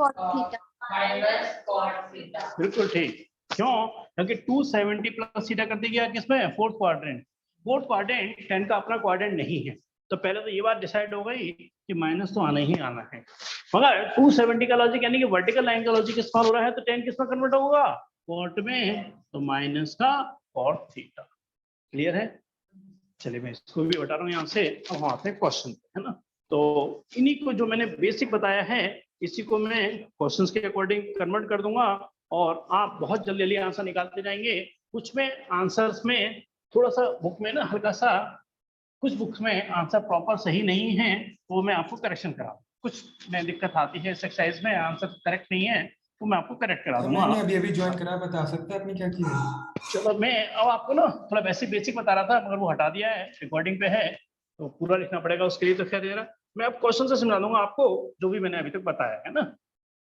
कॉट थीटा। बिल्कुल ठीक, क्यों, क्योंकि 270 प्लस थीटा कर दिया किसमें फोर्थ क्वाड्रेंट। फोर्थ क्वाड्रेंट 10 का अपना क्वाड्रेंट नहीं है, तो पहले तो ये बात डिसाइड हो गई कि माइनस तो आना ही आना है। मगर 270 का लॉजिक यानी कि वर्टिकल लाइन का लॉजिक इस्तेमाल हो रहा है, तो 10 किसमें कन्वर्ट होगा कॉट में, तो माइनस का कॉट थीटा। क्लियर है, चलिए मैं इसको भी हटा रहा हूँ यहाँ से। अब हम आते हैं क्वेश्चन, है ना। तो इन्हीं को जो मैंने बेसिक बताया है इसी को मैं क्वेश्चंस के अकॉर्डिंग कन्वर्ट कर दूंगा और आप बहुत जल्दी जल्दी आंसर निकालते जाएंगे। कुछ में आंसर्स में थोड़ा सा बुक में ना हल्का सा, कुछ बुक्स में आंसर प्रॉपर सही नहीं है तो मैं आपको करेक्शन करा, कुछ में दिक्कत आती है इस एक्सरसाइज में आंसर करेक्ट नहीं है तो मैं आपको करेक्ट करा दूंगा। मैंने अभी ज्वाइन करा, बता सकते हैं आपने क्या किया है? चलो मैं अब आपको ना थोड़ा बेसिक बता रहा था, मगर वो हटा दिया है, रिकॉर्डिंग पे है तो पूरा लिखना पड़ेगा उसके लिए। तो क्या दे रहा, मैं अब क्वेश्चन से समझा दूंगा आपको जो भी मैंने अभी तक बताया है ना।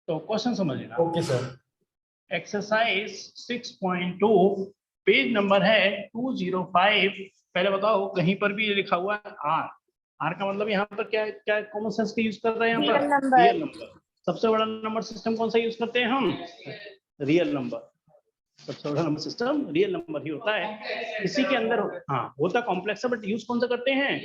तो क्वेश्चन समझ लेना। Okay sir. Exercise 6.2 page number है 205। पहले बताओ कहीं पर भी ये लिखा हुआ है आर, आर का मतलब यहाँ पर क्या क्या कॉमन सेंस का यूज कर रहे हैं यहाँ पर रियल नंबर। सबसे बड़ा नंबर सिस्टम कौन सा यूज करते हैं हम, रियल नंबर। सबसे बड़ा नंबर सिस्टम रियल नंबर ही होता है, इसी के अंदर हाँ होता कॉम्प्लेक्स है, बट यूज कौन सा करते हैं,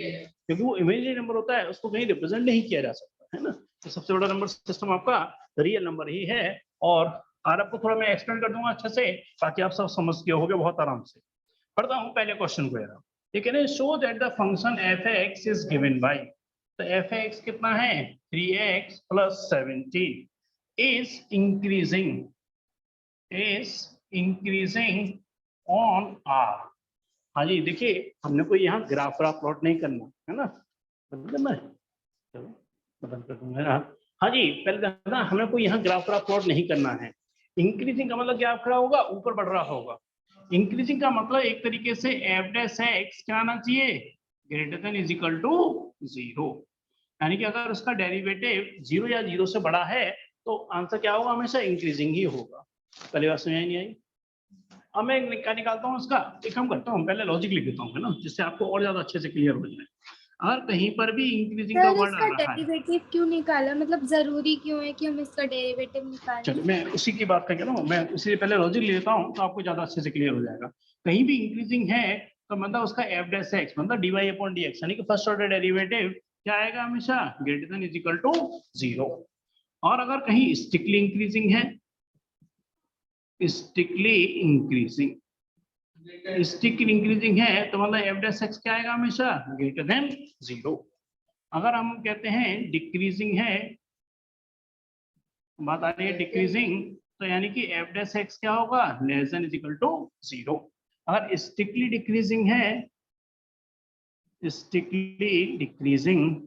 क्योंकि वो इमेजिनरी नंबर होता है उसको कहीं रिप्रेजेंट नहीं किया जा सकता, है ना। तो सबसे बड़ा नंबर सिस्टम आपका रियल नंबर ही है। और आपको थोड़ा मैं एक्सप्लेन कर दूंगा अच्छे से ताकि आप सब समझ गए होगे बहुत आराम से। पढ़ता हूँ पहले क्वेश्चन को यार, ये कह रहे हैं show that the function f(x) is given by, तो f(x) कितना है 3x + 17 is increasing on r। हाँ जी देखिए हमने कोई यहाँ ग्राफ प्लॉट नहीं करना है ना, बदल करना है, चलो बदल कर दूंगा। हाँ जी, पहले देखना हमें कोई यहाँ ग्राफ प्लॉट नहीं करना है। इंक्रीजिंग का मतलब ग्राफ खड़ा होगा, ऊपर बढ़ रहा होगा। इंक्रीजिंग का मतलब एक तरीके से एफ डैश एक्स क्या आना चाहिए, greater than is equal to 0, यानी कि अगर उसका डेरिवेटिव 0 या 0 से बड़ा है तो आंसर क्या होगा, हमेशा इंक्रीजिंग ही होगा। पहली बात समझ नहीं आई। अब मैं क्या निकालता हूँ इसका, एक काम करता हूँ, पहले लॉजिक लिख देता हूँ, है ना, जिससे आपको और ज्यादा अच्छे से क्लियर हो जाए। अगर कहीं पर भी इंक्रीजिंग का सर वर्ड आ इसका रहा है, डेरिवेटिव क्यों निकाला, मतलब जरूरी क्यों है कि हम इसका डेरिवेटिव निकालें? चलो मैं उसी की बात कर रहा हूँ, मैं इसलिए पहले लॉजिक ले लेता हूँ तो आपको ज्यादा अच्छे से क्लियर हो जाएगा। कहीं भी इंक्रीजिंग है तो मतलब उसका एफ डैश एक्स मतलब dy अपॉन dx, यानी कि फर्स्ट ऑर्डर डेरिवेटिव क्या आएगा, हमेशा greater than is equal to 0। और अगर कहीं स्ट्रिक्टली इंक्रीजिंग है, स्ट्रिक्टली इंक्रीजिंग है तो मतलब एफ डैश एक्स क्या आएगा, हमेशा ग्रेटर देन 0। अगर हम कहते हैं डिक्रीजिंग है, बात आ रही है डिक्रीजिंग, तो यानी कि एफ डैश एक्स क्या होगा, less than is equal to 0। अगर स्ट्रिक्टली डिक्रीजिंग है, स्ट्रिक्टली डिक्रीजिंग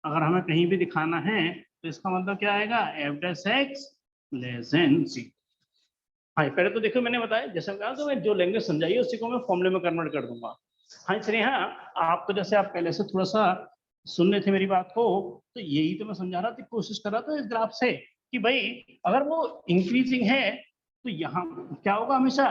अगर हमें कहीं भी दिखाना है तो इसका मतलब क्या आएगा, F dash x less than 0। हाँ, पहले तो देखो मैंने बताया, जैसे मैं कहा तो मैं जो लैंग्वेज समझाई उसी को मैं फॉर्मूले में कन्वर्ट कर दूंगा। हाँ इसलिए हाँ, आप तो जैसे आप पहले से थोड़ा सा सुन रहे थे मेरी बात को, तो यही तो मैं समझा रहा था, कोशिश कर रहा था इस ग्राफ से कि भाई अगर वो इंक्रीजिंग है तो यहाँ क्या होगा, हमेशा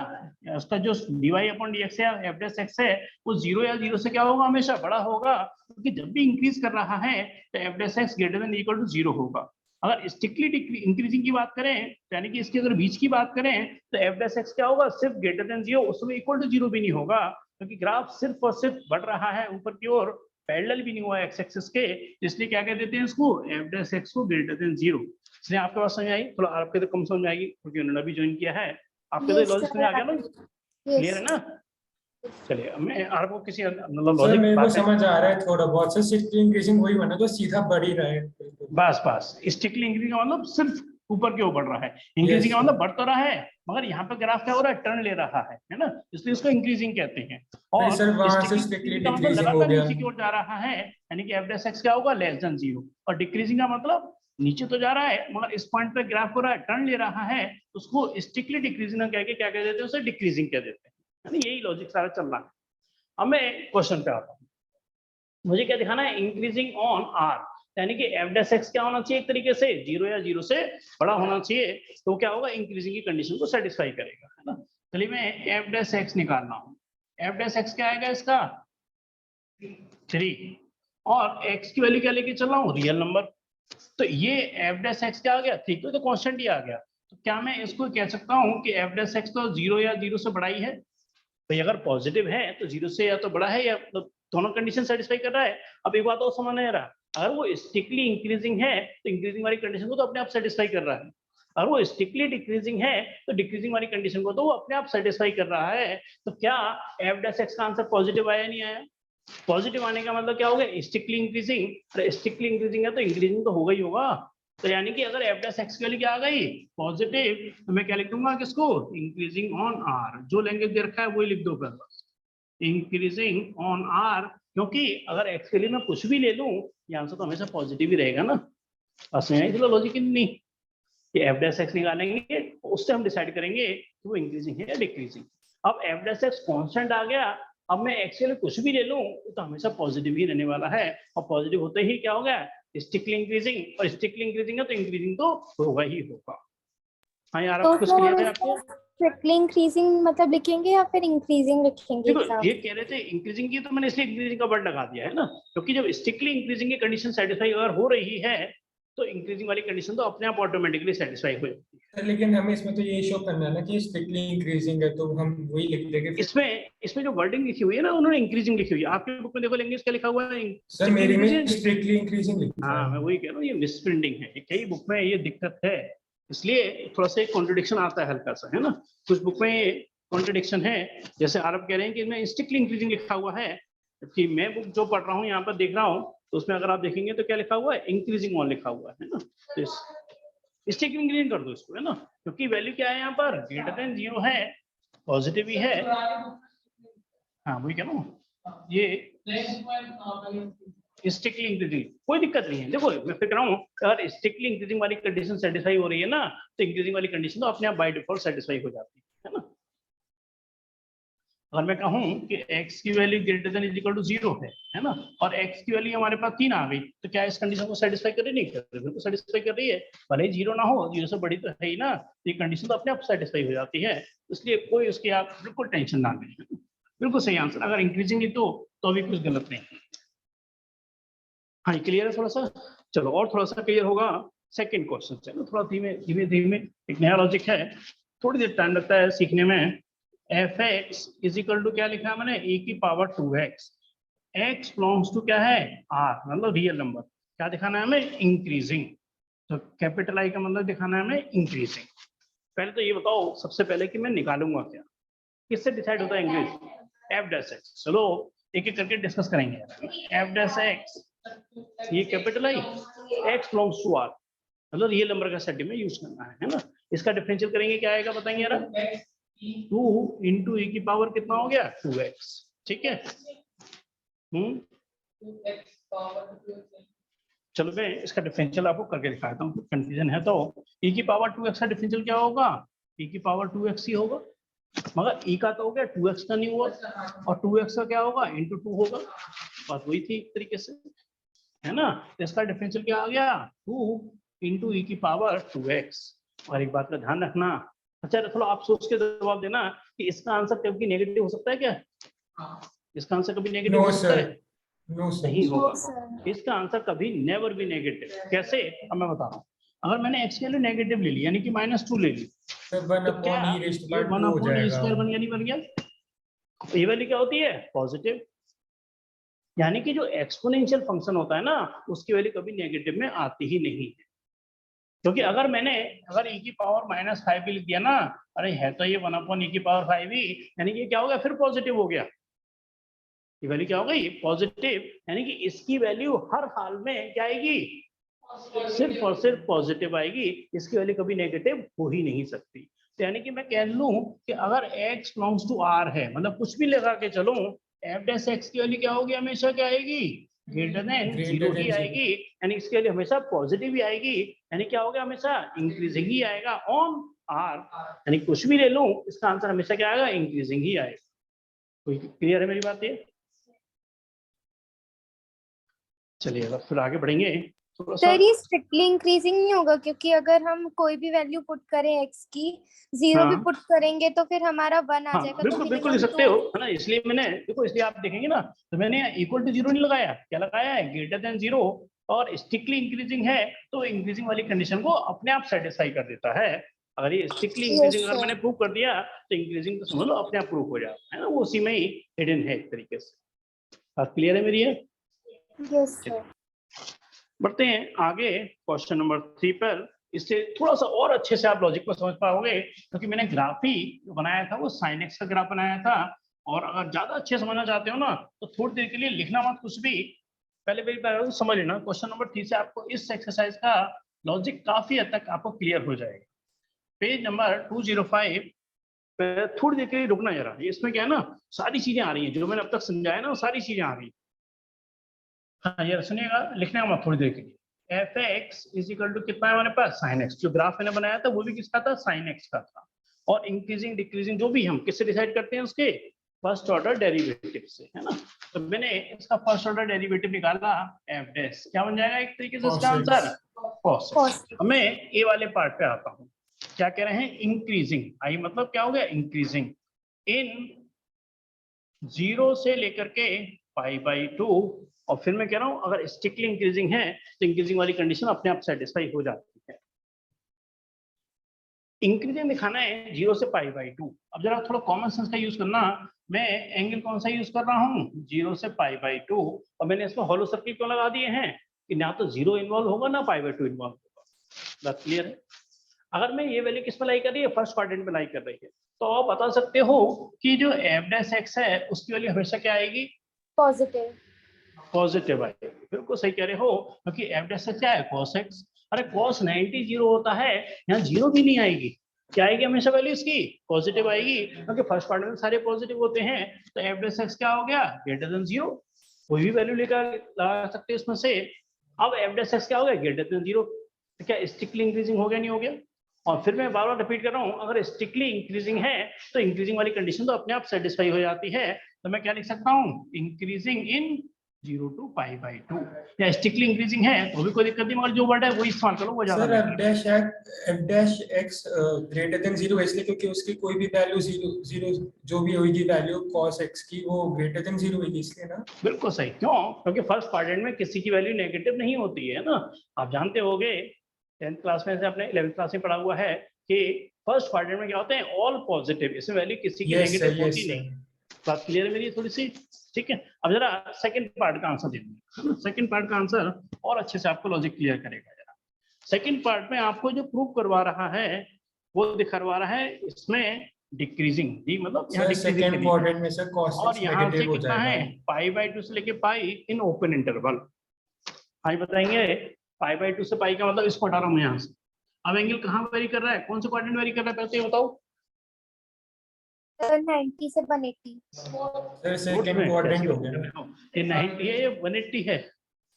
उसका जो dy अपॉन dx है, एफ डैश एक्स है, वो 0 या 0 से क्या होगा, हमेशा बड़ा होगा, क्योंकि जब भी इंक्रीज कर रहा है तो f dash x greater than equal to 0 होगा। अगर स्ट्रिक्टली इंक्रीजिंग की बात करें, यानी कि इसकी अगर बीच की बात करें, तो एफ डैश एक्स क्या होगा, सिर्फ ग्रेटर देन 0, उसमें इक्वल टू 0 भी नहीं होगा, क्योंकि ग्राफ सिर्फ और सिर्फ बढ़ रहा है ऊपर की ओर, पैरेलल भी नहीं हुआ एक्स एक्सिस के, इसलिए क्या कह देते हैं इसको, एफ डैश एक्स को ग्रेटर देन 0। इसलिए आपके पास समझ आई, थोड़ा आपके तो कम समझ आएगी क्योंकि उन्होंने भी ज्वाइन किया है। आपके तो लॉजिक समझ आ गया ना, क्लियर है ना। चलिए मैं आपको किसी मतलब सर मेरे लॉजिक को समझ आ रहा है थोड़ा बहुत, सर स्ट्रिक्टली इंक्रीजिंग वही बना तो सीधा बढ़ ही रहा है बिल्कुल। बस स्ट्रिक्टली इंक्रीजिंग का मतलब सिर्फ ऊपर की ओर बढ़ रहा है, इंक्रीजिंग का मतलब बढ़ तो रहा है मगर यहाँ पे ग्राफ क्या हो रहा है, टर्न ले रहा है ना, इसलिए इसको इंक्रीजिंग कहते हैं। नहीं और सर, वहां से स्ट्रिक्टली स्ट्रिक्टली का मतलब डिक्रीजिंग हो लगातार गया। नीचे की ओर जा रहा है, यानी कि एफ डैश एक्स क्या होगा, लेस देन 0। और डिक्रीजिंग का मतलब नीचे तो जा रहा है मगर इस पॉइंट पे ग्राफ हो रहा है, टर्न ले रहा है, उसको स्ट्रिक्टली डिक्रीजिंग कह के क्या कह देते हैं, उसे डिक्रीजिंग कह देते हैं, यानी यही लॉजिक सारा चल रहा है। अब मैं क्वेश्चन पे आता हूँ, मुझे क्या दिखाना है, इंक्रीजिंग ऑन आर, यानी कि एफ डैश एक्स क्या होना चाहिए, एक तरीके से 0 या 0 से बड़ा होना चाहिए, तो क्या होगा, इंक्रीजिंग की कंडीशन को सेटिस्फाई करेगा, है ना। चलिए मैं एफ डैश एक्स निकालना हूँ, एफ डैश एक्स क्या आएगा इसका 3, और एक्स की वैल्यू क्या लेके चल रहा हूँ, रियल नंबर, तो ये एफ डैश एक्स क्या आ गया, ठीक है, तो कांस्टेंट ही आ गया, तो क्या मैं इसको कह सकता हूँ कि एफ डैश एक्स तो 0 या 0 से बड़ा ही है, भाई अगर पॉजिटिव है तो 0 से या तो बड़ा है या तो दोनों कंडीशन सेटिस्फाई कर रहा है। अब एक बात और समझ नहीं आ रहा, अगर वो स्ट्रिक्टली इंक्रीजिंग है तो इंक्रीजिंग वाली कंडीशन को तो अपने आप सेटिस्फाई कर रहा है, अगर वो स्ट्रिक्टली डिक्रीजिंग है तो डिक्रीजिंग वाली कंडीशन को तो वो अपने आप सेटिस्फाई कर रहा है। तो क्या एफ डैश एक्स का आंसर पॉजिटिव आया, नहीं आया, पॉजिटिव आने का मतलब क्या हो गया, स्ट्रिक्टली इंक्रीजिंग, अरे स्ट्रिक्टली इंक्रीजिंग है तो इंक्रीजिंग तो होगा ही होगा, तो यानी कि अगर एफ डैश एक्स की वैल्यू क्या आ गई, पॉजिटिव, तो मैं क्या लिख दूंगा किसको, इंक्रीजिंग ऑन आर, जो लैंग्वेज दे रखा है वही लिख दो फिर बस, इंक्रीजिंग ऑन आर, क्योंकि अगर एक्स के लिए मैं कुछ भी ले लूं ये आंसर तो हमेशा पॉजिटिव ही रहेगा ना। चलो लॉजिक नहीं कि एफ डैश एक्स निकालेंगे उससे हम डिसाइड करेंगे कि वो इंक्रीजिंग है या डिक्रीजिंग। अब एफ डैश एक्स कांस्टेंट आ गया, अब मैं एक्स के लिए कुछ भी ले लूं तो हमेशा पॉजिटिव ही रहने वाला है, और पॉजिटिव होते ही क्या हो गया, स्ट्रिक्टली इंक्रीजिंग, और स्ट्रिक्टली इंक्रीजिंग है तो इंक्रीजिंग तो होगा ही होगा। हाँ यार, तो आप कुछ फिर क्लियर हम है आपको? स्ट्रिक्टली इंक्रीजिंग मतलब लिखेंगे या फिर इंक्रीजिंग लिखेंगे देखो एग्जाम? ये कह रहे थे इंक्रीजिंग की, तो मैंने इसलिए इंक्रीजिंग का वर्ड लगा दिया है ना, क्योंकि जब स्ट्रिक्टली इंक्रीजिंग की कंडीशन सेटिस्फाई अगर हो रही है तो इंक्रीजिंग वाली कंडीशन तो अपने आप ऑटोमेटिकली सेटिस्फाई हो जाती है। सर लेकिन हमें इसमें तो ये शो करना है ना कि स्ट्रिक्टली इंक्रीजिंग है, तो हम वही लिख देंगे फिर। इसमें जो वर्डिंग लिखी हुई है ना, उन्होंने इंक्रीजिंग लिखी हुई है, आपके बुक में देखो लैंग्वेज क्या लिखा हुआ है, सर स्ट्रिक्टली मेरी में इंक्रीजिंग। स्ट्रिक्टली इंक्रीजिंग लिखा हाँ मैं है। वही कह रहा हूँ, ये मिसप्रिंटिंग है, कई बुक में ये दिक्कत है, इसलिए थोड़ा सा एक कॉन्ट्रडिक्शन आता है हल्का सा, है ना, कुछ बुक में कॉन्ट्रडिक्शन है, जैसे आरब कह रहे हैं कि इसमें स्ट्रिक्टली इंक्रीजिंग लिखा हुआ है, जबकि मैं बुक जो पढ़ रहा हूँ यहाँ पर देख रहा हूँ तो उसमें अगर आप देखेंगे तो क्या लिखा हुआ है, इंक्रीजिंग ऑन लिखा हुआ है ना, तो स्ट्रिक्टली इंक्रीजिंग कर दो इसको, है ना, क्योंकि वैल्यू क्या है यहाँ पर, ग्रेटर देन 0 है, पॉजिटिव ही है। हाँ वही कह रहा हूँ, ये स्ट्रिक्टली इंक्रीजिंग कोई दिक्कत नहीं है, देखो मैं फिर कह रहा हूँ अगर स्ट्रिक्टली इंक्रीजिंग वाली कंडीशन सेटिस्फाई हो रही है ना, तो इंक्रीजिंग वाली कंडीशन तो अपने आप बाय डिफॉल्ट सेटिस्फाई हो जाती है ना। अगर मैं कहूं कि x की value greater than is equal to 0 है ना, और x की वैल्यू हमारे पास 3 आ गई, तो क्या इस कंडीशन को सेटिस्फाई कर रही नहीं कर रही? बिल्कुल सेटिस्फाई कर रही है, भले ही 0 ना हो, 0 से बड़ी तो है ही ना, ये कंडीशन तो अपने आप सेटिस्फाई हो जाती है, इसलिए कोई उसकी आप बिल्कुल टेंशन ना लें। बिल्कुल सही आंसर, अगर इंक्रीजिंग ही तो भी कुछ गलत नहीं। हाँ, क्लियर है थोड़ा सा? चलो और थोड़ा सा क्लियर होगा सेकंड क्वेश्चन से ना, थोड़ा धीमे धीमे धीमे, एक नया लॉजिक है, थोड़ी देर टाइम लगता है सीखने में। f(x) इज इक्वल टू क्या लिखा है मैंने, e की power 2x, x belongs to क्या है, r, मतलब रियल नंबर, क्या दिखाना है हमें, इंक्रीजिंग, तो कैपिटल I का मतलब दिखाना है हमें इंक्रीजिंग। पहले तो ये बताओ सबसे पहले कि मैं निकालूंगा क्या, किससे डिसाइड होता है इंक्रीज, f'(x), चलो एक एक करके डिस्कस करेंगे। f'(x) ये capital I, x belongs to r, मतलब रियल नंबर का सेट में यूज करना है ना। इसका डिफरेंशियल करेंगे, क्या आएगा बताएंगे यार, 2 इंटू e की पावर कितना हो गया, 2x, ठीक है। चलो मैं इसका डिफरेंशियल आपको करके दिखाता हूँ, कंफ्यूजन है तो। e की पावर 2x का डिफरेंशियल क्या होगा, e की पावर 2x ही होगा, मगर e का तो हो गया, 2x का नहीं हुआ, और 2x का क्या होगा, इंटू 2 होगा, बात वही थी एक तरीके से, है ना। तो इसका डिफरेंशियल क्या आ गया, 2 इंटू e की पावर 2x। और एक बात का ध्यान रखना, अच्छा थोड़ा आप सोच के जवाब देना कि इसका आंसर कभी नेगेटिव हो सकता है क्या, इसका आंसर कभी नेगेटिव हो सकता है, नो सर, नहीं होगा, सर। इसका आंसर कभी नेवर भी नेगेटिव। कैसे, अब मैं बता रहा हूँ, अगर मैंने x की वैल्यू नेगेटिव ले ली, यानी कि -2 ले ली, सर 1 तो क्या अपॉन ई रेज़्ड ये बाय 2 1 हो अपॉन ई जाएगा। स्क्वायर बन गया, नहीं बन गया, ये वैल्यू क्या होती है, पॉजिटिव, यानी कि जो एक्सपोनेंशियल फंक्शन होता है ना, उसकी वैल्यू कभी नेगेटिव में आती ही नहीं है। क्योंकि अगर e की पावर -5 भी लिख दिया ना, अरे है तो ये 1 अपॉन e की पावर 5 ही, यानी कि क्या हो गया, फिर पॉजिटिव हो गया, ये वैल्यू क्या हो गई, पॉजिटिव, यानी कि इसकी वैल्यू हर हाल में क्या आएगी, सिर्फ और सिर्फ पॉजिटिव आएगी, इसकी वैल्यू कभी नेगेटिव हो ही नहीं सकती। तो यानी कि मैं कह लूं कि अगर x बिलोंग्स टू r है, मतलब कुछ भी लगा के चलो, f'(x) की वैल्यू क्या होगी, हमेशा क्या आएगी, ग्रेटर देन 0 ही आएगी, यानी इसके लिए हमेशा पॉजिटिव ही आएगी, यानी क्या होगा, हमेशा इंक्रीजिंग ही आएगा ऑन r, यानी कुछ भी ले लूं, इसका आंसर हमेशा क्या आएगा, इंक्रीजिंग ही आएगा। कोई क्लियर है मेरी बात ये? चलिए अब फिर आगे बढ़ेंगे थोड़ा सा। सर ये स्ट्रिक्टली इंक्रीजिंग नहीं होगा, क्योंकि अगर हम कोई भी वैल्यू पुट करें x की, 0 भी हाँ। पुट करेंगे तो फिर हमारा 1 आ हाँ जाएगा, तो बिल्कुल बिल्कुल लिख मिनिमम सकते हो, है ना, इसलिए मैंने देखो, इसलिए आप देखेंगे ना, तो मैंने इक्वल टू 0 नहीं लगाया, क्या लगाया है, ग्रेटर देन 0, और स्ट्रिक्टली इंक्रीजिंग है तो इंक्रीजिंग वाली कंडीशन को अपने आप सेटिस्फाई कर देता है। अगर ये स्ट्रिक्टली इंक्रीजिंग अगर मैंने प्रूव कर दिया, तो इंक्रीजिंग तो समझ लो अपने आप प्रूव हो जाता है ना, वो उसी में ही हिडन है एक तरीके से। बात क्लियर है मेरी है? Yes sir. बढ़ते हैं आगे क्वेश्चन नंबर 3 पर, इससे थोड़ा सा और अच्छे से आप लॉजिक को समझ पाओगे, क्योंकि मैंने ग्राफ ही जो बनाया था वो sin x का ग्राफ बनाया था, और अगर ज्यादा अच्छे समझना चाहते हो ना, तो थोड़ी देर के लिए लिखना मत कुछ भी, पहले मेरी बात समझ लेना, क्वेश्चन नंबर 3 से आपको इस एक्सरसाइज का लॉजिक काफी हद तक आपको क्लियर हो जाएगा। पेज नंबर 205 पे थोड़ी देर के लिए रुकना जरा, इसमें क्या है ना, सारी चीजें आ रही हैं जो मैंने अब तक समझाया ना, वो सारी चीजें आ रही हैं। हाँ यार सुनिएगा, लिखने का मत थोड़ी देर के लिए। f(x) इज इक्वल टू कितना है हमारे पास, sin x, जो ग्राफ मैंने बनाया था वो भी किसका था, sin x का था, और इंक्रीजिंग डिक्रीजिंग जो भी हम किससे डिसाइड करते हैं, उसके फर्स्ट ऑर्डर डेरिवेटिव से, है ना। तो मैंने इसका फर्स्ट ऑर्डर डेरिवेटिव निकाला, f', क्या बन जाएगा एक तरीके से इसका आंसर, cos x। मैं ए वाले पार्ट पे आता हूँ, क्या कह रहे हैं, इंक्रीजिंग, आई मतलब क्या हो गया, इंक्रीजिंग इन 0 से लेकर के π/2, और फिर मैं कह रहा हूं अगर स्ट्रिक्टली इंक्रीजिंग है तो इंक्रीजिंग वाली कंडीशन अपने आप सेटिस्फाई हो जाती है। इंक्रीजिंग दिखाना है 0 से π/2, अब जरा थोड़ा कॉमन सेंस का यूज करना, मैं एंगल कौन सा यूज कर रहा हूँ, 0 से π/2, और मैंने इसमें हॉलो सर्किल क्यों लगा दिए हैं कि ना तो 0 इन्वॉल्व होगा ना π/2 इन्वॉल्व होगा। बात क्लियर है? अगर मैं ये वैल्यू किस पे लाई कर रही है, फर्स्ट क्वाड्रेंट में लाई कर रही है, तो आप बता सकते हो कि जो f'(x) है उसकी वैल्यू हमेशा क्या आएगी, पॉजिटिव, पॉजिटिव आएगी। बिल्कुल सही कह रहे हो, क्योंकि f'(x) क्या है, cos x, अरे cos 90 0 होता है, यहाँ 0 भी नहीं आएगी, क्या आएगी हमेशा वैल्यू इसकी, पॉजिटिव आएगी, क्योंकि फर्स्ट क्वाड्रेंट में सारे पॉजिटिव होते हैं। तो f'(x) क्या हो गया, ग्रेटर देन 0, कोई भी वैल्यू लेकर लगा सकते हैं इसमें से, अब एफ डैश एक्स क्या हो गया, ग्रेटर देन 0। तो क्या स्ट्रिक्टली इंक्रीजिंग हो गया, नहीं हो गया? और फिर मैं बार बार रिपीट कर रहा हूँ, अगर स्ट्रिक्टली इंक्रीजिंग है तो इंक्रीजिंग वाली कंडीशन तो अपने आप सेटिस्फाई हो जाती है। तो मैं क्या लिख सकता हूँ, इंक्रीजिंग इन 0 to π/2। या स्ट्रिक्टली इंक्रीजिंग है तो भी कोई दिक्कत नहीं, मगर जो वर्ड है वही इस्तेमाल करो, वो ज्यादा sir F dash x greater then 0 इसलिए क्योंकि उसकी कोई भी वैल्यू 0 जो भी होगी वैल्यू cos x की वो ग्रेटर देन 0 होगी, इसलिए ना। बिल्कुल सही। क्यों? क्योंकि फर्स्ट क्वाड्रेंट में किसी की वैल्यू नेगेटिव नहीं होती है ना। आप जानते होंगे 10th क्लास में से आपने 11th क्लास में पढ़ा हुआ है कि फर्स्ट क्वाड्रेंट में क्या होते हैं, ऑल पॉजिटिव, इसमें वैल्यू किसी की नेगेटिव होती नहीं। बात क्लियर है मेरी थोड़ी सी? ठीक है, अब जरा सेकंड पार्ट का आंसर देखिए। सेकंड पार्ट का आंसर और अच्छे से आपको लॉजिक क्लियर करेगा। जरा सेकंड पार्ट में आपको जो प्रूव करवा रहा है वो दिखवा रहा है इसमें डिक्रीजिंग, जी मतलब यहाँ सेकंड क्वाड्रेंट में सर cos और x यहाँ से नेगेटिव हो कितना है, जाएगा। π/2 से लेके पाई इन ओपन इंटरवल। भाई बताएंगे π/2 से पाई का मतलब, इसको हटा रहा हूँ मैं यहाँ से। अब एंगल कहाँ वेरी कर रहा है, कौन सा क्वाड्रेंट वेरी कर रहा है, पहले ये बताओ। 90 से 180। सर सेकंड क्वाड्रेंट हो गया, ये 90 है, ये 180 है,